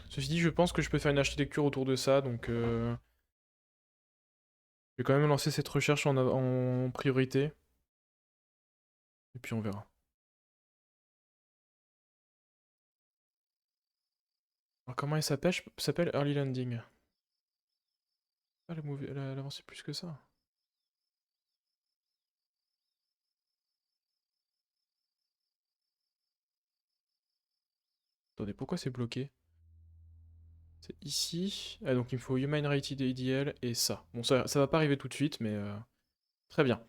Ceci dit, je pense que je peux faire une architecture autour de ça, donc je vais quand même lancer cette recherche en priorité. Et puis on verra. Alors comment il s'appelle? S'appelle Early Landing. Ah, elle a avancé plus que ça. Attendez, pourquoi c'est bloqué? C'est ici. Ah, donc il me faut Human Rated ADL et ça. Bon, ça va pas arriver tout de suite, mais très bien.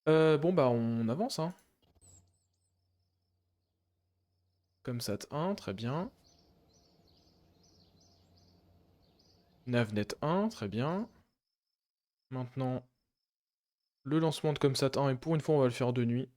Bon, bah, on avance, hein. Comme SAT 1, très bien. Navnet 1, très bien. Maintenant, le lancement de Comsat 1, et pour une fois, on va le faire de nuit.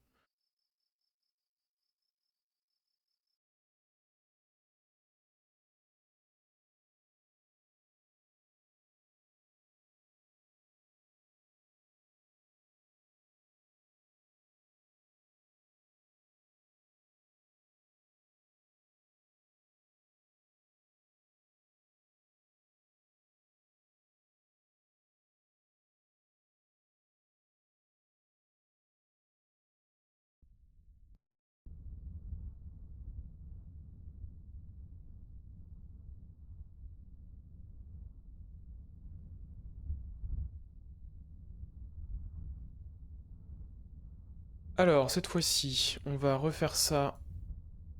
Alors, cette fois-ci, on va refaire ça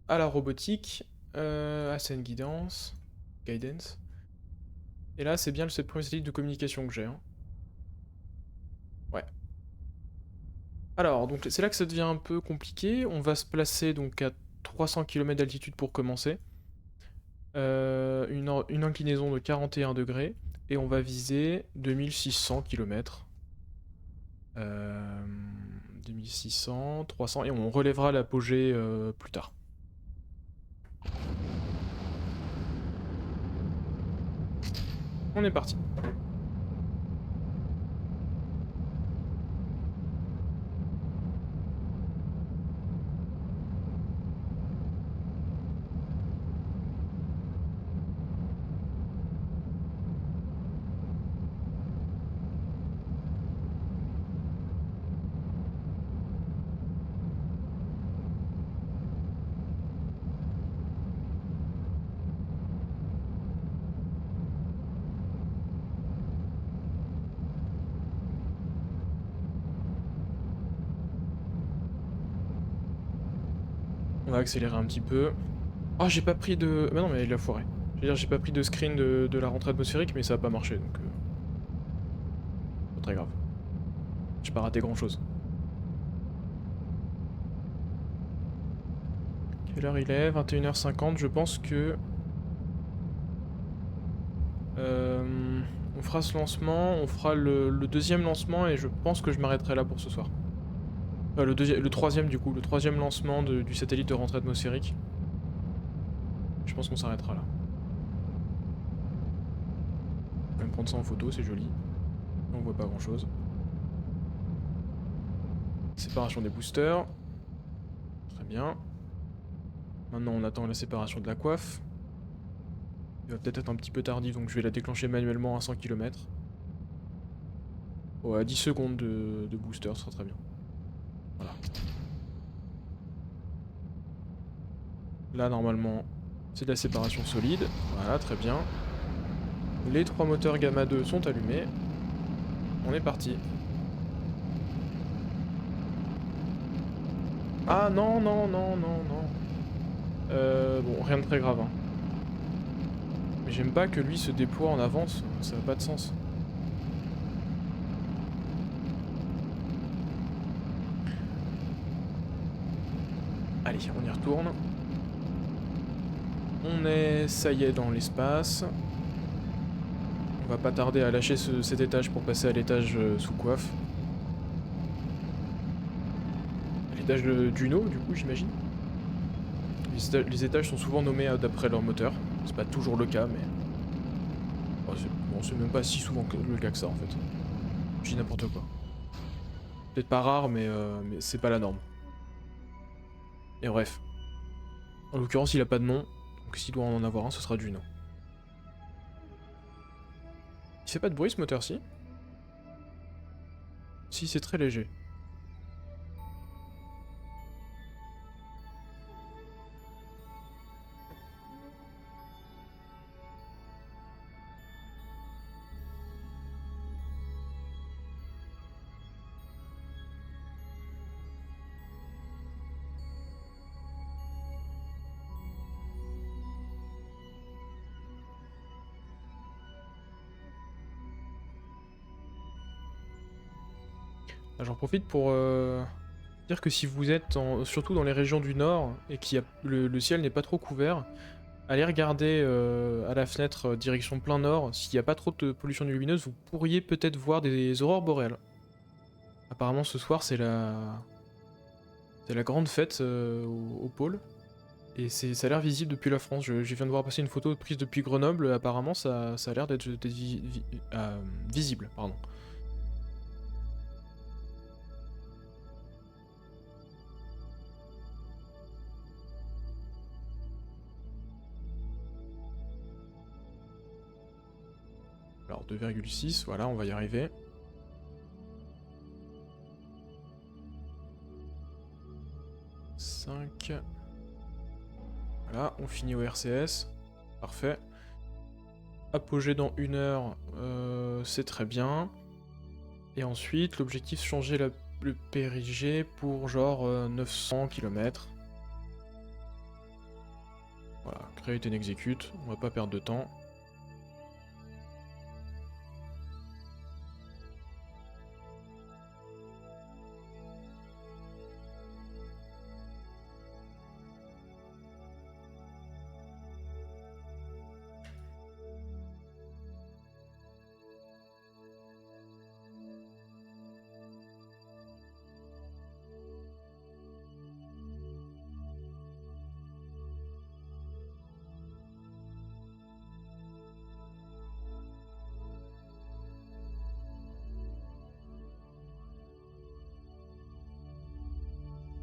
à la robotique, à scène guidance. Et là, c'est bien le premier satellite de communication que j'ai, hein. Ouais. Alors, donc c'est là que ça devient un peu compliqué. On va se placer donc à 300 km d'altitude pour commencer. Une inclinaison de 41 degrés. Et on va viser 2600 km. 2600, 300, et on relèvera l'apogée plus tard. On est parti. On va accélérer un petit peu. Oh, j'ai pas pris de... Bah non, mais il a foiré. Je veux dire, j'ai pas pris de screen de la rentrée atmosphérique, mais ça a pas marché, donc... pas très grave. J'ai pas raté grand-chose. Quelle heure il est? 21h50, je pense que... on fera ce lancement, on fera le deuxième lancement et je pense que je m'arrêterai là pour ce soir. Le troisième du coup, le troisième lancement du satellite de rentrée atmosphérique. Je pense qu'on s'arrêtera là. Je vais même prendre ça en photo, c'est joli. On voit pas grand chose. Séparation des boosters. Très bien. Maintenant on attend la séparation de la coiffe. Il va peut-être être un petit peu tardif, donc je vais la déclencher manuellement à 100 km. Ouais, 10 secondes de booster, ce sera très bien. Voilà. Là, normalement, c'est de la séparation solide. Voilà, très bien. Les 3 moteurs Gamma 2 sont allumés. On est parti. Ah non, non, non, non, non. Bon, rien de très grave. Hein. Mais j'aime pas que lui se déploie en avance, ça n'a pas de sens. Allez, on y retourne. On est, ça y est, dans l'espace. On va pas tarder à lâcher cet étage pour passer à l'étage sous coiffe. L'étage de Juno, du coup, j'imagine. Les étages sont souvent nommés d'après leur moteur. C'est pas toujours le cas, mais... Oh, c'est même pas si souvent le cas que ça, en fait. Je dis n'importe quoi. Peut-être pas rare, mais c'est pas la norme. Et bref. En l'occurrence, il a pas de nom, donc s'il doit en avoir un, ce sera Juno. Il fait pas de bruit, ce moteur-ci? Si, c'est très léger. J'en profite pour dire que si vous êtes surtout dans les régions du nord et que le ciel n'est pas trop couvert, allez regarder à la fenêtre direction plein nord. S'il n'y a pas trop de pollution lumineuse, vous pourriez peut-être voir des aurores boréales. Apparemment ce soir c'est la grande fête au pôle. Et ça a l'air visible depuis la France. Je viens de voir passer une photo prise depuis Grenoble. Apparemment ça a l'air d'être visible. Pardon. Alors 2,6, voilà, on va y arriver. Voilà, on finit au RCS. Parfait. Apogée dans 1 heure, c'est très bien. Et ensuite, l'objectif, changer le périgée pour genre 900 km. Voilà, create and execute, on va pas perdre de temps.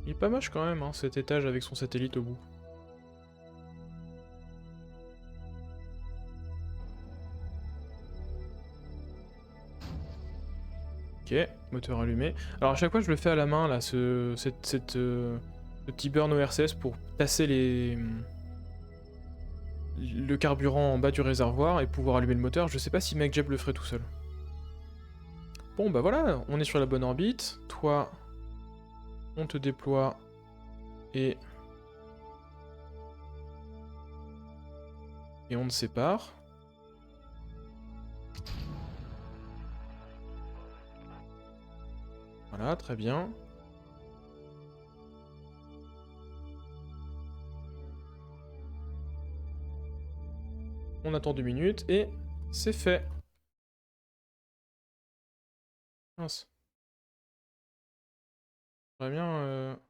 Il est pas moche quand même, hein, cet étage avec son satellite au bout. Ok, moteur allumé. Alors à chaque fois je le fais à la main là, ce petit burn au RCS pour tasser le carburant en bas du réservoir et pouvoir allumer le moteur. Je sais pas si MacJeb le ferait tout seul. Bon bah voilà, on est sur la bonne orbite. Toi, on te déploie et on te sépare. Voilà, très bien. On attend 2 minutes et c'est fait. Mince. J'aimerais bien...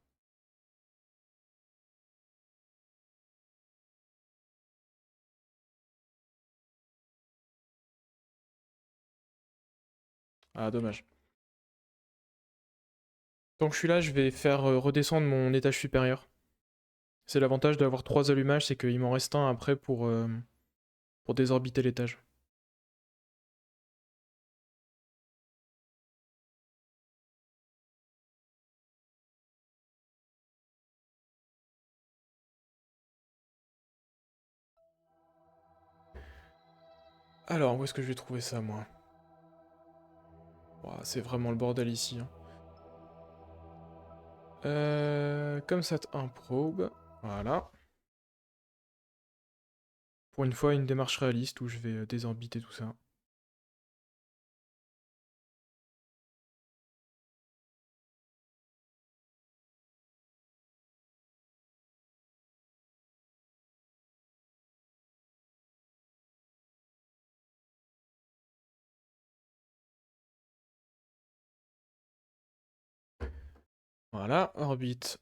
Ah, dommage. Tant que je suis là, je vais faire redescendre mon étage supérieur. C'est l'avantage d'avoir 3 allumages, c'est qu'il m'en reste un après pour désorbiter l'étage. Alors, où est-ce que je vais trouver ça, moi? Ouah, c'est vraiment le bordel ici, hein. Comme ça, un probe. Voilà. Pour une fois, une démarche réaliste où je vais désorbiter tout ça. Voilà, orbite.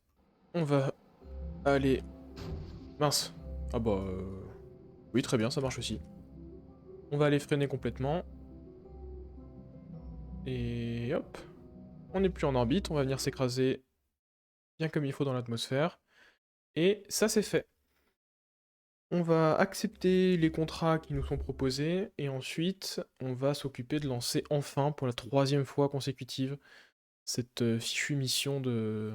On va aller... Mince. Ah bah... Oui, très bien, ça marche aussi. On va aller freiner complètement. Et hop. On n'est plus en orbite, on va venir s'écraser bien comme il faut dans l'atmosphère. Et ça, c'est fait. On va accepter les contrats qui nous sont proposés, et ensuite, on va s'occuper de lancer enfin, pour la 3e fois consécutive, cette fichue mission de...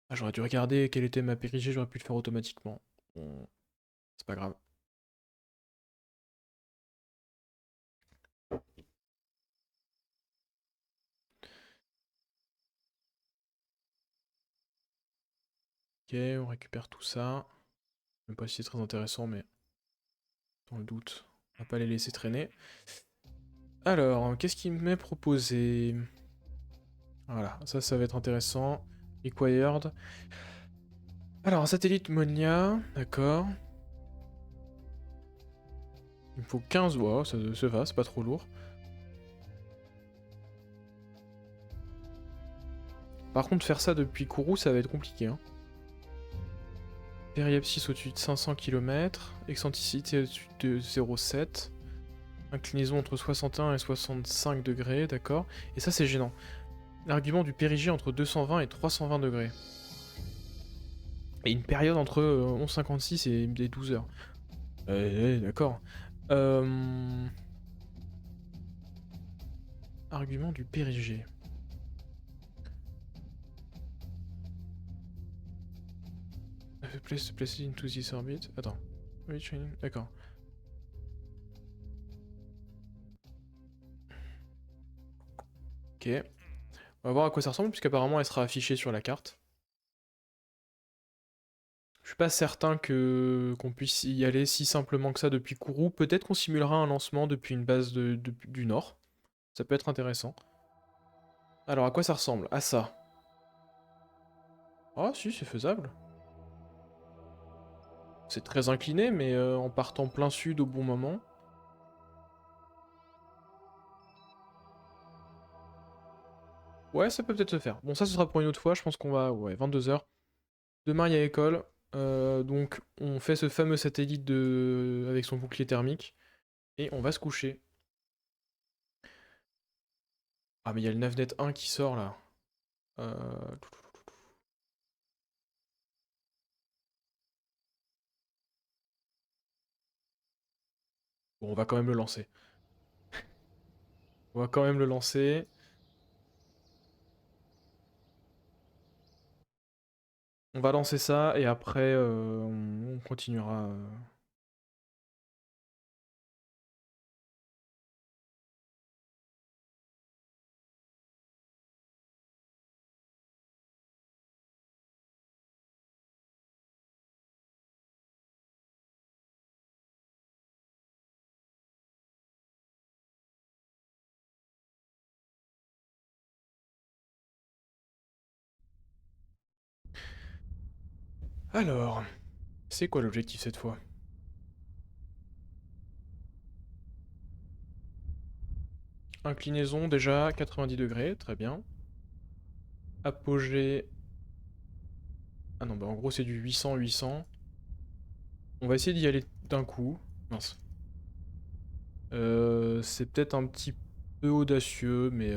Ah, j'aurais dû regarder quelle était ma périgée, j'aurais pu le faire automatiquement. Bon, c'est pas grave. Ok, on récupère tout ça. Même pas si c'est très intéressant, mais dans le doute, on va pas les laisser traîner. Alors, qu'est-ce qui m'est proposé? Voilà, ça va être intéressant. Required. Alors, un satellite Monia, d'accord. Il me faut 15 voix, ça se va, c'est pas trop lourd. Par contre, faire ça depuis Kourou, ça va être compliqué. Hein. Périapsis au-dessus de 500 km, excentricité au-dessus de 0,7, inclinaison entre 61 et 65 degrés, d'accord. Et ça, c'est gênant. L'argument du périgée entre 220 et 320 degrés. Et une période entre 11,56 et 12 heures. D'accord. Argument du périgée. Place into this orbit. Attends. D'accord. Ok. On va voir à quoi ça ressemble, puisqu'apparemment elle sera affichée sur la carte. Je suis pas certain qu'on puisse y aller si simplement que ça depuis Kourou. Peut-être qu'on simulera un lancement depuis une base du nord. Ça peut être intéressant. Alors, à quoi ça ressemble? À ça. Ah si, c'est faisable. C'est très incliné, mais en partant plein sud au bon moment. Ouais, ça peut peut-être se faire. Bon, ça, ce sera pour une autre fois. Je pense qu'on va... Ouais, 22 heures. Demain, il y a école. Donc, on fait ce fameux satellite avec son bouclier thermique. Et on va se coucher. Ah, mais il y a le Navnet 1 qui sort, là. Euh... Bon, on va quand même le lancer. On va quand même le lancer. On va lancer ça, et après, on continuera... Alors... C'est quoi l'objectif cette fois? Inclinaison déjà 90 degrés, très bien. Apogée. Ah non, bah en gros c'est du 800-800. On va essayer d'y aller d'un coup. Mince. C'est peut-être un petit peu audacieux, mais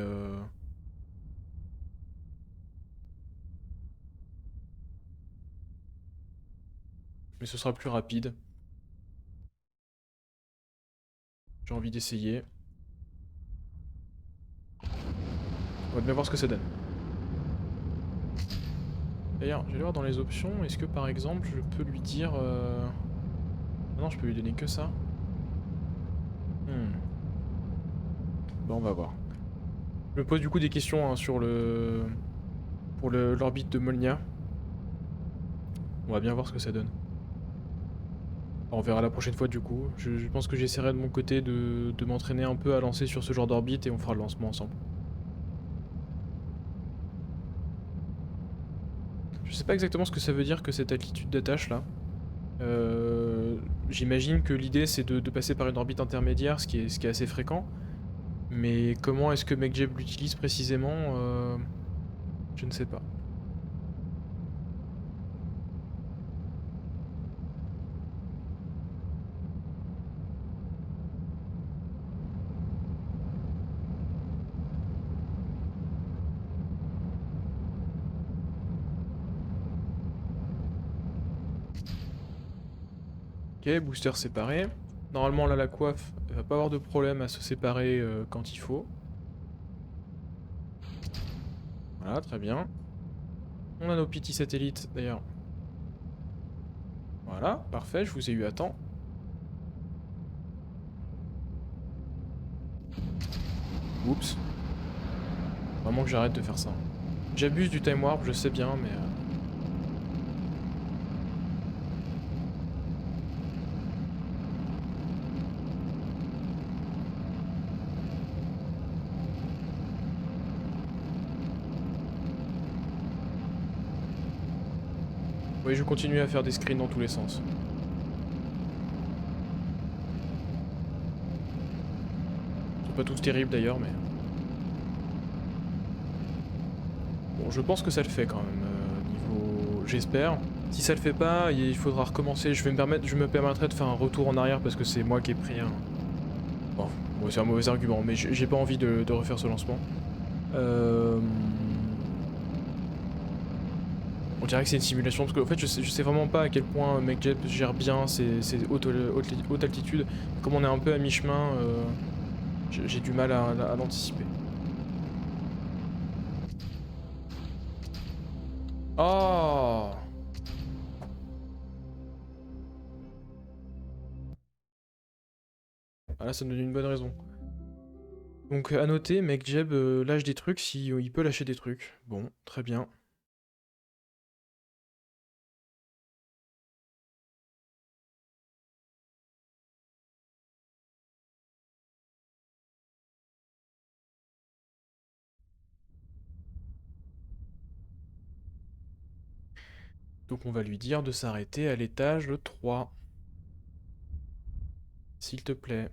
ce sera plus rapide. J'ai envie d'essayer. On va bien voir ce que ça donne. D'ailleurs, je vais aller voir dans les options, est-ce que par exemple je peux lui dire... Ah non, je peux lui donner que ça. Hmm. Bon, on va voir. Je me pose du coup des questions hein, sur le... pour l'orbite de Molnia. On va bien voir ce que ça donne. On verra la prochaine fois du coup. Je pense que j'essaierai de mon côté de m'entraîner un peu à lancer sur ce genre d'orbite et on fera le lancement ensemble. Je sais pas exactement ce que ça veut dire que cette altitude d'attache là. J'imagine que l'idée c'est de passer par une orbite intermédiaire, ce qui est assez fréquent. Mais comment est-ce que MacJeb l'utilise précisément je ne sais pas. Ok, booster séparé. Normalement là la coiffe elle va pas avoir de problème à se séparer quand il faut. Voilà, très bien. On a nos petits satellites d'ailleurs. Voilà, parfait, je vous ai eu à temps. Oups. Vraiment que j'arrête de faire ça. J'abuse du time warp, je sais bien, mais... Oui, je continue à faire des screens dans tous les sens. Ils sont pas tous terribles d'ailleurs, mais... Bon, je pense que ça le fait quand même, niveau... J'espère. Si ça le fait pas, il faudra recommencer. Je me permettrai de faire un retour en arrière parce que c'est moi qui ai pris un... Bon, c'est un mauvais argument, mais j'ai pas envie de refaire ce lancement. On dirait que c'est une simulation, parce qu'en fait je sais vraiment pas à quel point MacJet gère bien ces hautes altitudes. Comme on est un peu à mi-chemin, j'ai du mal à l'anticiper. Oh! Ah là ça me donne une bonne raison. Donc à noter, MacJeb lâche des trucs si il peut lâcher des trucs. Bon, très bien. Donc on va lui dire de s'arrêter à l'étage 3. S'il te plaît.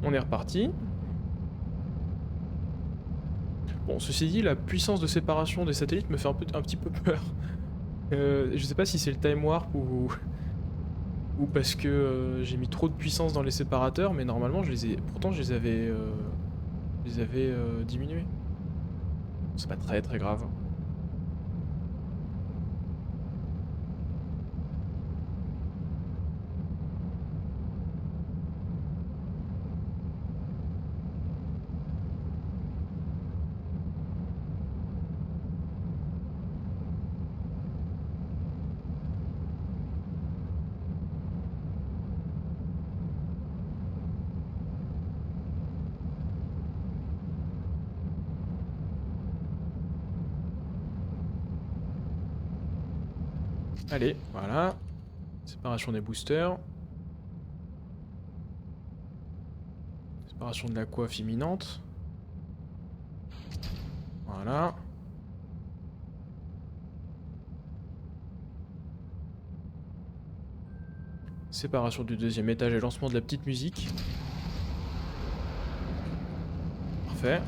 On est reparti. Bon, ceci dit, la puissance de séparation des satellites me fait un petit peu peur. Je sais pas si c'est le time warp ou parce que j'ai mis trop de puissance dans les séparateurs, mais normalement pourtant je les avais diminués. C'est pas très très grave. Allez, voilà. Séparation des boosters. Préparation de la coiffe imminente. Voilà. Séparation du deuxième étage et lancement de la petite musique. Parfait.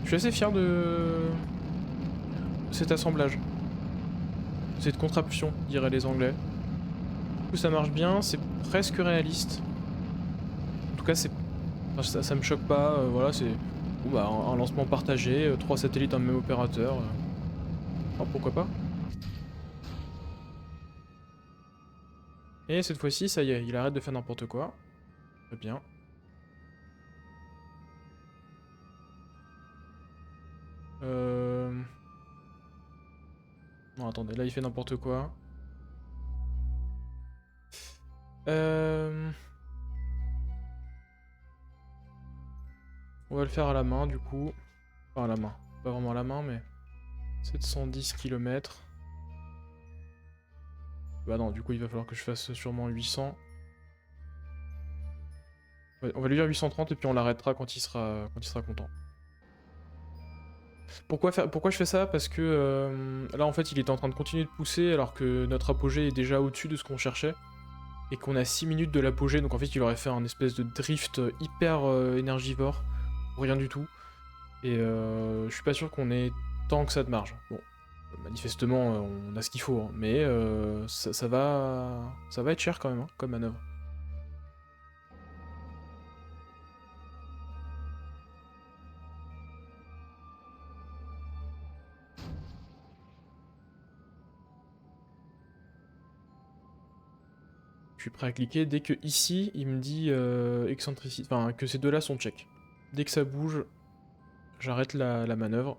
Je suis assez fier de cet assemblage. Cette contraption, diraient les Anglais. Du coup, ça marche bien, c'est presque réaliste. En tout cas, c'est, enfin, ça me choque pas. Voilà, c'est bon, bah, un lancement partagé, 3 satellites, un même opérateur. Oh, pourquoi pas. Et cette fois-ci, ça y est, il arrête de faire n'importe quoi. Très bien. Non, attendez, là il fait n'importe quoi. On va le faire à la main du coup. Enfin à la main. Pas vraiment à la main mais... 710 km. Bah non, du coup il va falloir que je fasse sûrement 800. Ouais, on va lui dire 830 et puis on l'arrêtera quand il sera content. Pourquoi je fais ça? Parce que là en fait il était en train de continuer de pousser alors que notre apogée est déjà au-dessus de ce qu'on cherchait. Et qu'on a 6 minutes de l'apogée, donc en fait il aurait fait un espèce de drift hyper énergivore. Rien du tout. Et je suis pas sûr qu'on ait tant que ça de marge. Bon, manifestement on a ce qu'il faut, hein, mais ça va être cher quand même, hein, comme manœuvre. Je suis prêt à cliquer dès que ici il me dit excentricité, enfin que ces deux-là sont check. Dès que ça bouge, j'arrête la manœuvre.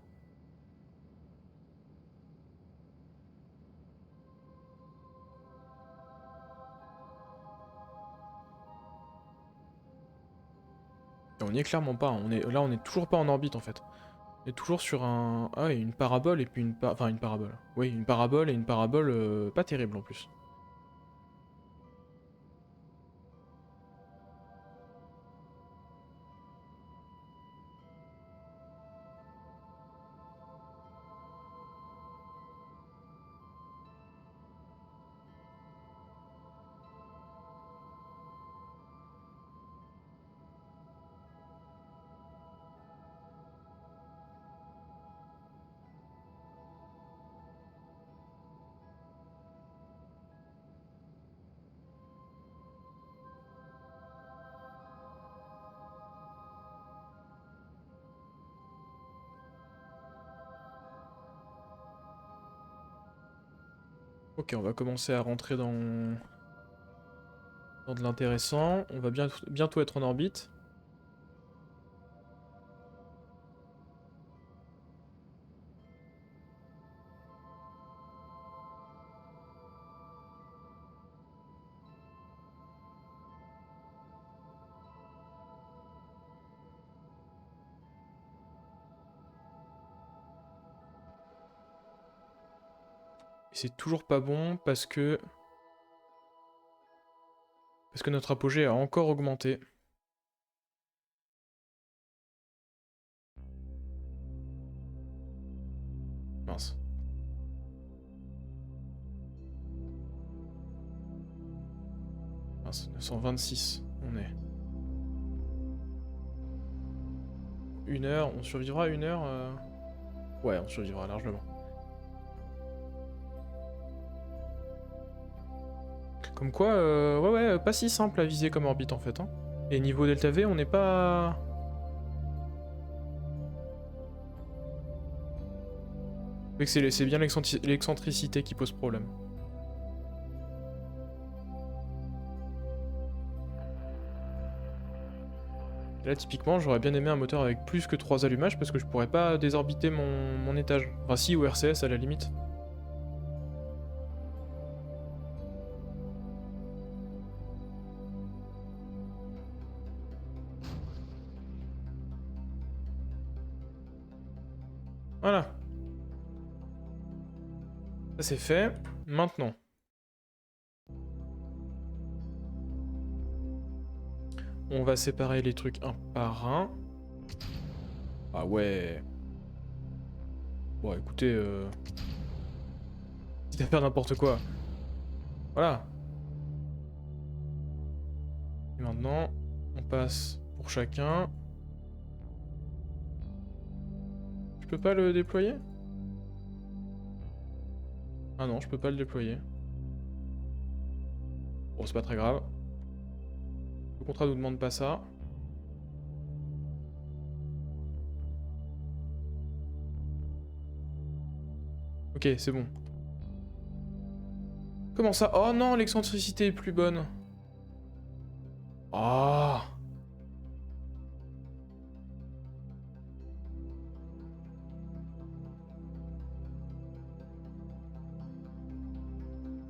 Et on y est clairement pas, hein. Là on est toujours pas en orbite en fait. On est toujours sur un... Ah ouais, une parabole et puis enfin une parabole. Oui, une parabole et une parabole pas terrible en plus. Ok, on va commencer à rentrer dans de l'intéressant. On va bientôt être en orbite. Et c'est toujours pas bon parce que... Parce que notre apogée a encore augmenté. Mince. Mince, 926, on est. 1 heure, on survivra à 1 heure Ouais, on survivra largement. Comme quoi, ouais, pas si simple à viser comme orbite en fait. Hein. Et niveau delta V, on n'est pas... C'est bien l'excentricité qui pose problème. Et là, typiquement, j'aurais bien aimé un moteur avec plus que 3 allumages parce que je pourrais pas désorbiter mon étage. Enfin, si, ou RCS à la limite. Voilà. Ça c'est fait. Maintenant. On va séparer les trucs un par un. Ah ouais. Bon écoutez, quitte à faire n'importe quoi. Voilà. Et maintenant, on passe pour chacun. Je peux pas le déployer? Ah non, je peux pas le déployer. Bon, c'est pas très grave. Le contrat nous demande pas ça. Ok, c'est bon. Comment ça? Oh non, l'excentricité est plus bonne. Ah.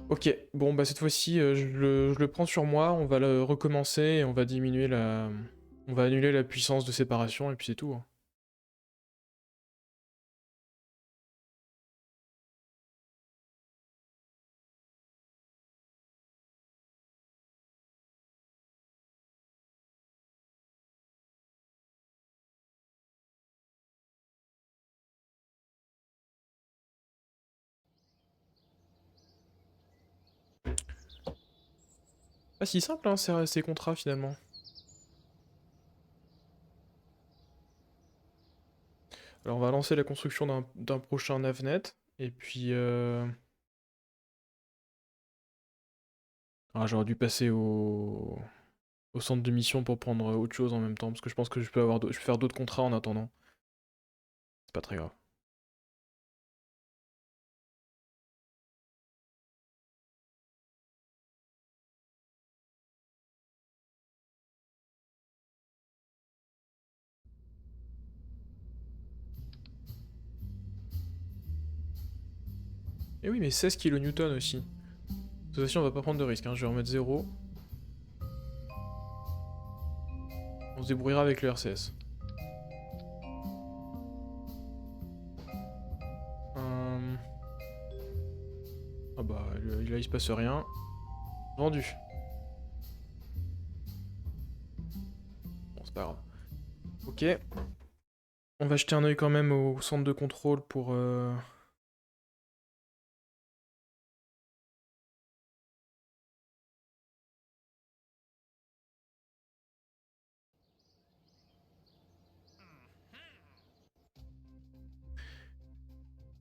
Ok, bon bah cette fois-ci, je le prends sur moi, on va le recommencer et on va diminuer la... On va annuler la puissance de séparation et puis c'est tout, hein. Pas si simple, hein, ces contrats finalement. Alors on va lancer la construction d'un prochain navnet, et puis... Ah, j'aurais dû passer au centre de mission pour prendre autre chose en même temps, parce que je pense que je peux faire d'autres contrats en attendant. C'est pas très grave. Et oui, mais 16 kN aussi. De toute façon, on va pas prendre de risque, hein. Je vais remettre 0. On se débrouillera avec le RCS. Hum. Ah bah, là il se passe rien. Vendu. Bon, c'est pas grave. Ok. On va jeter un oeil quand même au centre de contrôle pour...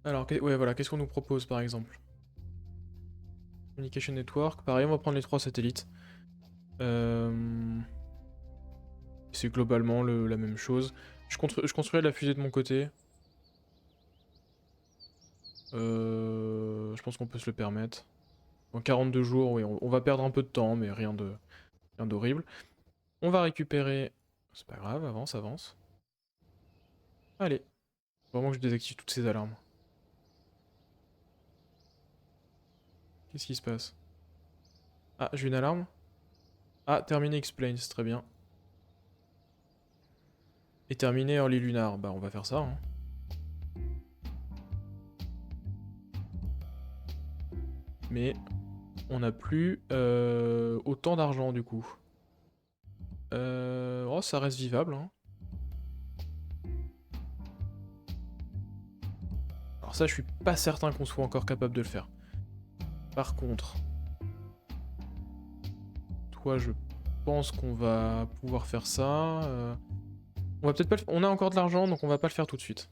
Alors, ouais, voilà, qu'est-ce qu'on nous propose par exemple? Communication Network, pareil, on va prendre les 3 satellites. C'est globalement la même chose. Je construirai la fusée de mon côté. Je pense qu'on peut se le permettre. En 42 jours, oui, on va perdre un peu de temps, mais rien d'horrible. On va récupérer... C'est pas grave, avance, avance. Allez. Vraiment que je désactive toutes ces alarmes. Qu'est-ce qui se passe? Ah, j'ai une alarme? Ah, terminé explain, c'est très bien. Et terminé early lunar, bah on va faire ça, hein. Mais on n'a plus autant d'argent du coup. Oh, ça reste vivable, hein. Alors ça, je suis pas certain qu'on soit encore capable de le faire. Par contre, toi, je pense qu'on va pouvoir faire ça. On va peut-être pas on a encore de l'argent, donc on va pas le faire tout de suite.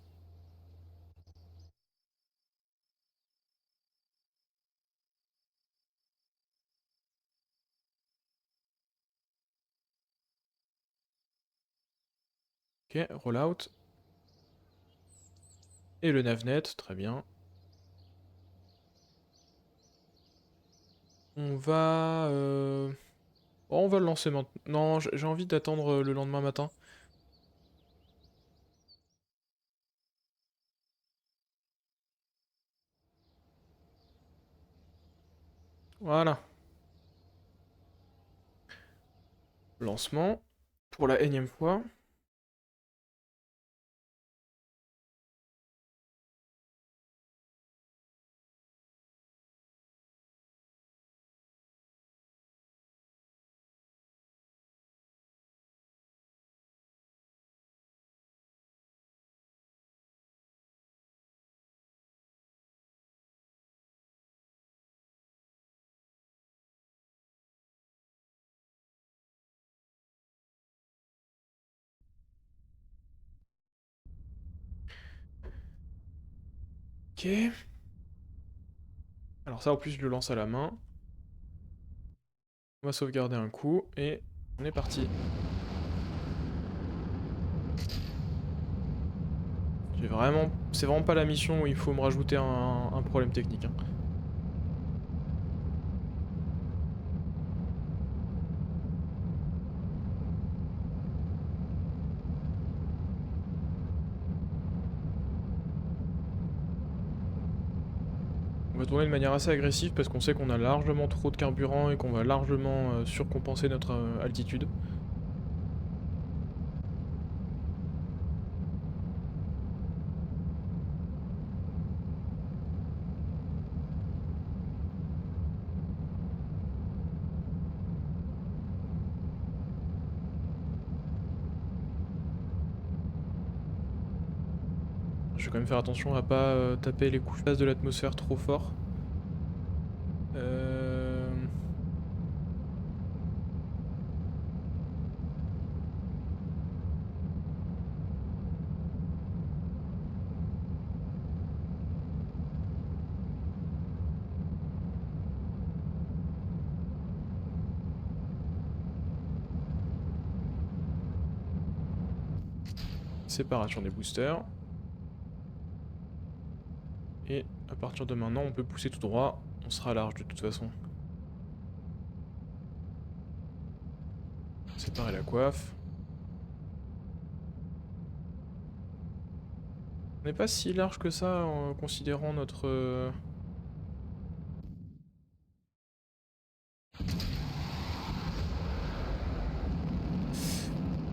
Ok, rollout. Et le navnet, très bien. On va... oh, on va le lancer maintenant. Non, j'ai envie d'attendre le lendemain matin. Voilà. Lancement. Pour la énième fois. Ok. Alors ça, en plus, je le lance à la main. On va sauvegarder un coup et on est parti. C'est vraiment pas la mission où il faut me rajouter un problème technique, hein. On va tourner de manière assez agressive parce qu'on sait qu'on a largement trop de carburant et qu'on va largement surcompenser notre altitude. Je vais quand même faire attention à pas taper les couches basses de l'atmosphère trop fort. Euh... Séparation des boosters. Et à partir de maintenant, on peut pousser tout droit. On sera large de toute façon. Séparer la coiffe. On n'est pas si large que ça en considérant notre...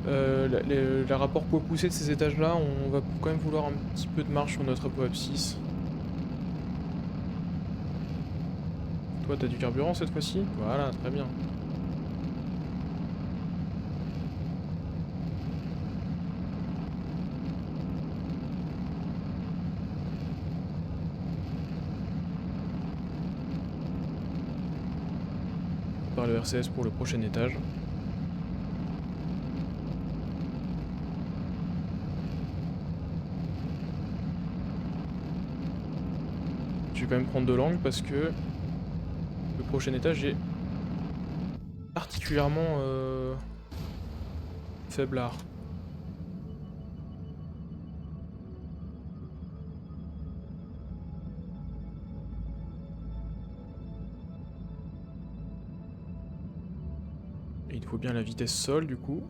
le rapport poids poussé de ces étages-là, on va quand même vouloir un petit peu de marge sur notre apoapsis. Toi, t'as du carburant cette fois-ci? Voilà, très bien. Par le RCS pour le prochain étage. Je vais quand même prendre de l'angle parce que le prochain étage est particulièrement faiblard. Et il faut bien la vitesse sol du coup.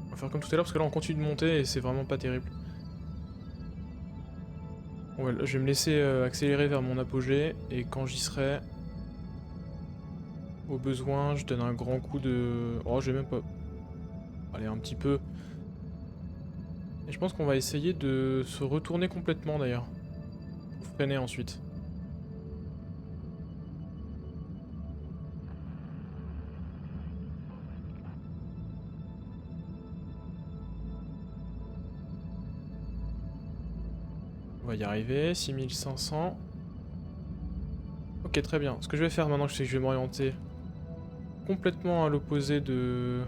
On va faire comme tout à l'heure parce que là on continue de monter et c'est vraiment pas terrible. Ouais, je vais me laisser accélérer vers mon apogée et quand j'y serai, au besoin, je donne un grand coup de... Oh, je vais même pas... Allez, un petit peu. Et je pense qu'on va essayer de se retourner complètement d'ailleurs. Pour freiner ensuite. On va y arriver, 6500. Ok, très bien. Ce que je vais faire maintenant, c'est que je vais m'orienter complètement à l'opposé de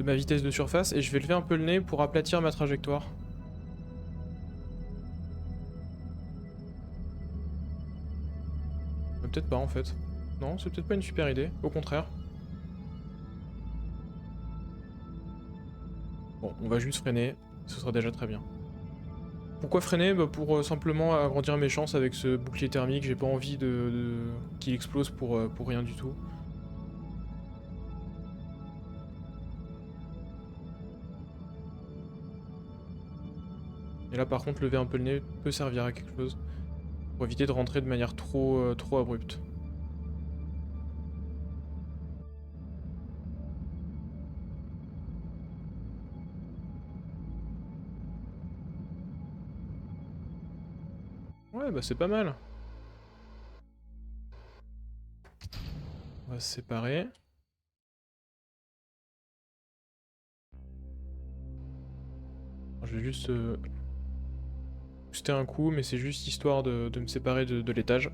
ma vitesse de surface et je vais lever un peu le nez pour aplatir ma trajectoire. Peut-être pas en fait. Non, c'est peut-être pas une super idée, au contraire. Bon, on va juste freiner, ce sera déjà très bien. Pourquoi freiner? Bah pour simplement agrandir mes chances avec ce bouclier thermique, j'ai pas envie qu'il explose pour rien du tout. Et là par contre lever un peu le nez peut servir à quelque chose. Pour éviter de rentrer de manière trop abrupte. Ouais bah c'est pas mal. On va se séparer. Je vais juste booster un coup, mais c'est juste histoire de me séparer de l'étage.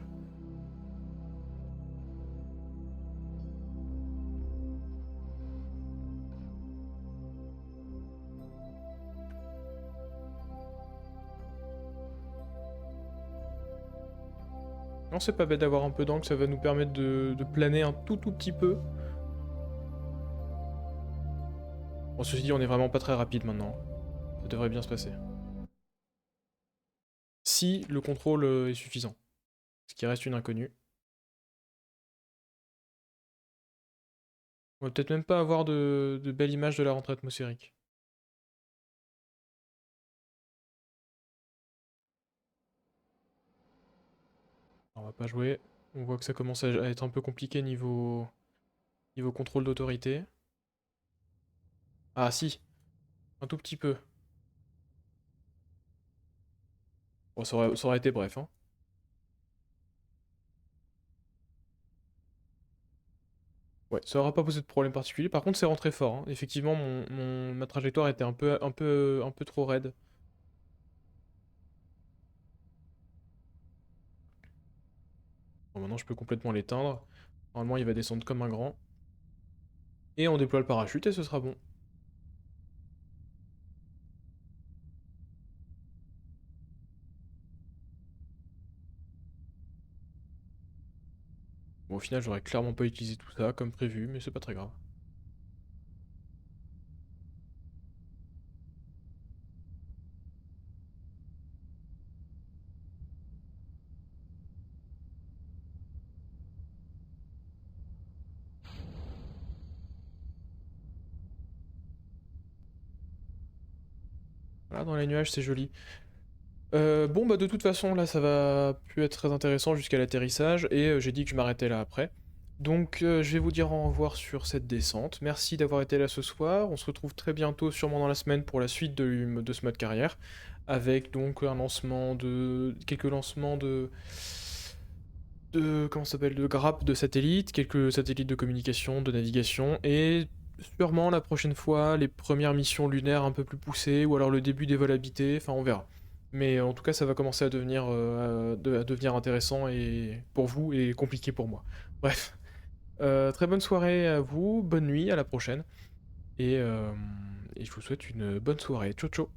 Non, c'est pas bête d'avoir un peu d'angle, ça va nous permettre de planer un tout petit peu. Bon, ceci dit, on est vraiment pas très rapide maintenant. Ça devrait bien se passer. Si le contrôle est suffisant. Ce qui reste une inconnue. On va peut-être même pas avoir de belle image de la rentrée atmosphérique. On va pas jouer. On voit que ça commence à être un peu compliqué niveau contrôle d'autorité. Ah si, un tout petit peu. Bon, ça aurait été bref, hein. Ouais, ça aura pas posé de problème particulier. Par contre, c'est rentré fort, hein. Effectivement, ma trajectoire était un peu trop raide. Bon, maintenant, je peux complètement l'éteindre. Normalement, il va descendre comme un grand. Et on déploie le parachute et ce sera bon. Bon, au final, j'aurais clairement pas utilisé tout ça comme prévu, mais c'est pas très grave. Voilà, dans les nuages, c'est joli. Bon, bah de toute façon, là, ça va plus être très intéressant jusqu'à l'atterrissage, et j'ai dit que je m'arrêtais là après. Donc, je vais vous dire au revoir sur cette descente. Merci d'avoir été là ce soir. On se retrouve très bientôt, sûrement dans la semaine, pour la suite de ce mode carrière, avec donc quelques lancements comment ça s'appelle, de grappes de satellites, quelques satellites de communication, de navigation, et sûrement la prochaine fois, les premières missions lunaires un peu plus poussées, ou alors le début des vols habités, enfin on verra. Mais en tout cas, ça va commencer à devenir intéressant et pour vous et compliqué pour moi. Bref, très bonne soirée à vous, bonne nuit, à la prochaine, et je vous souhaite une bonne soirée. Ciao ciao.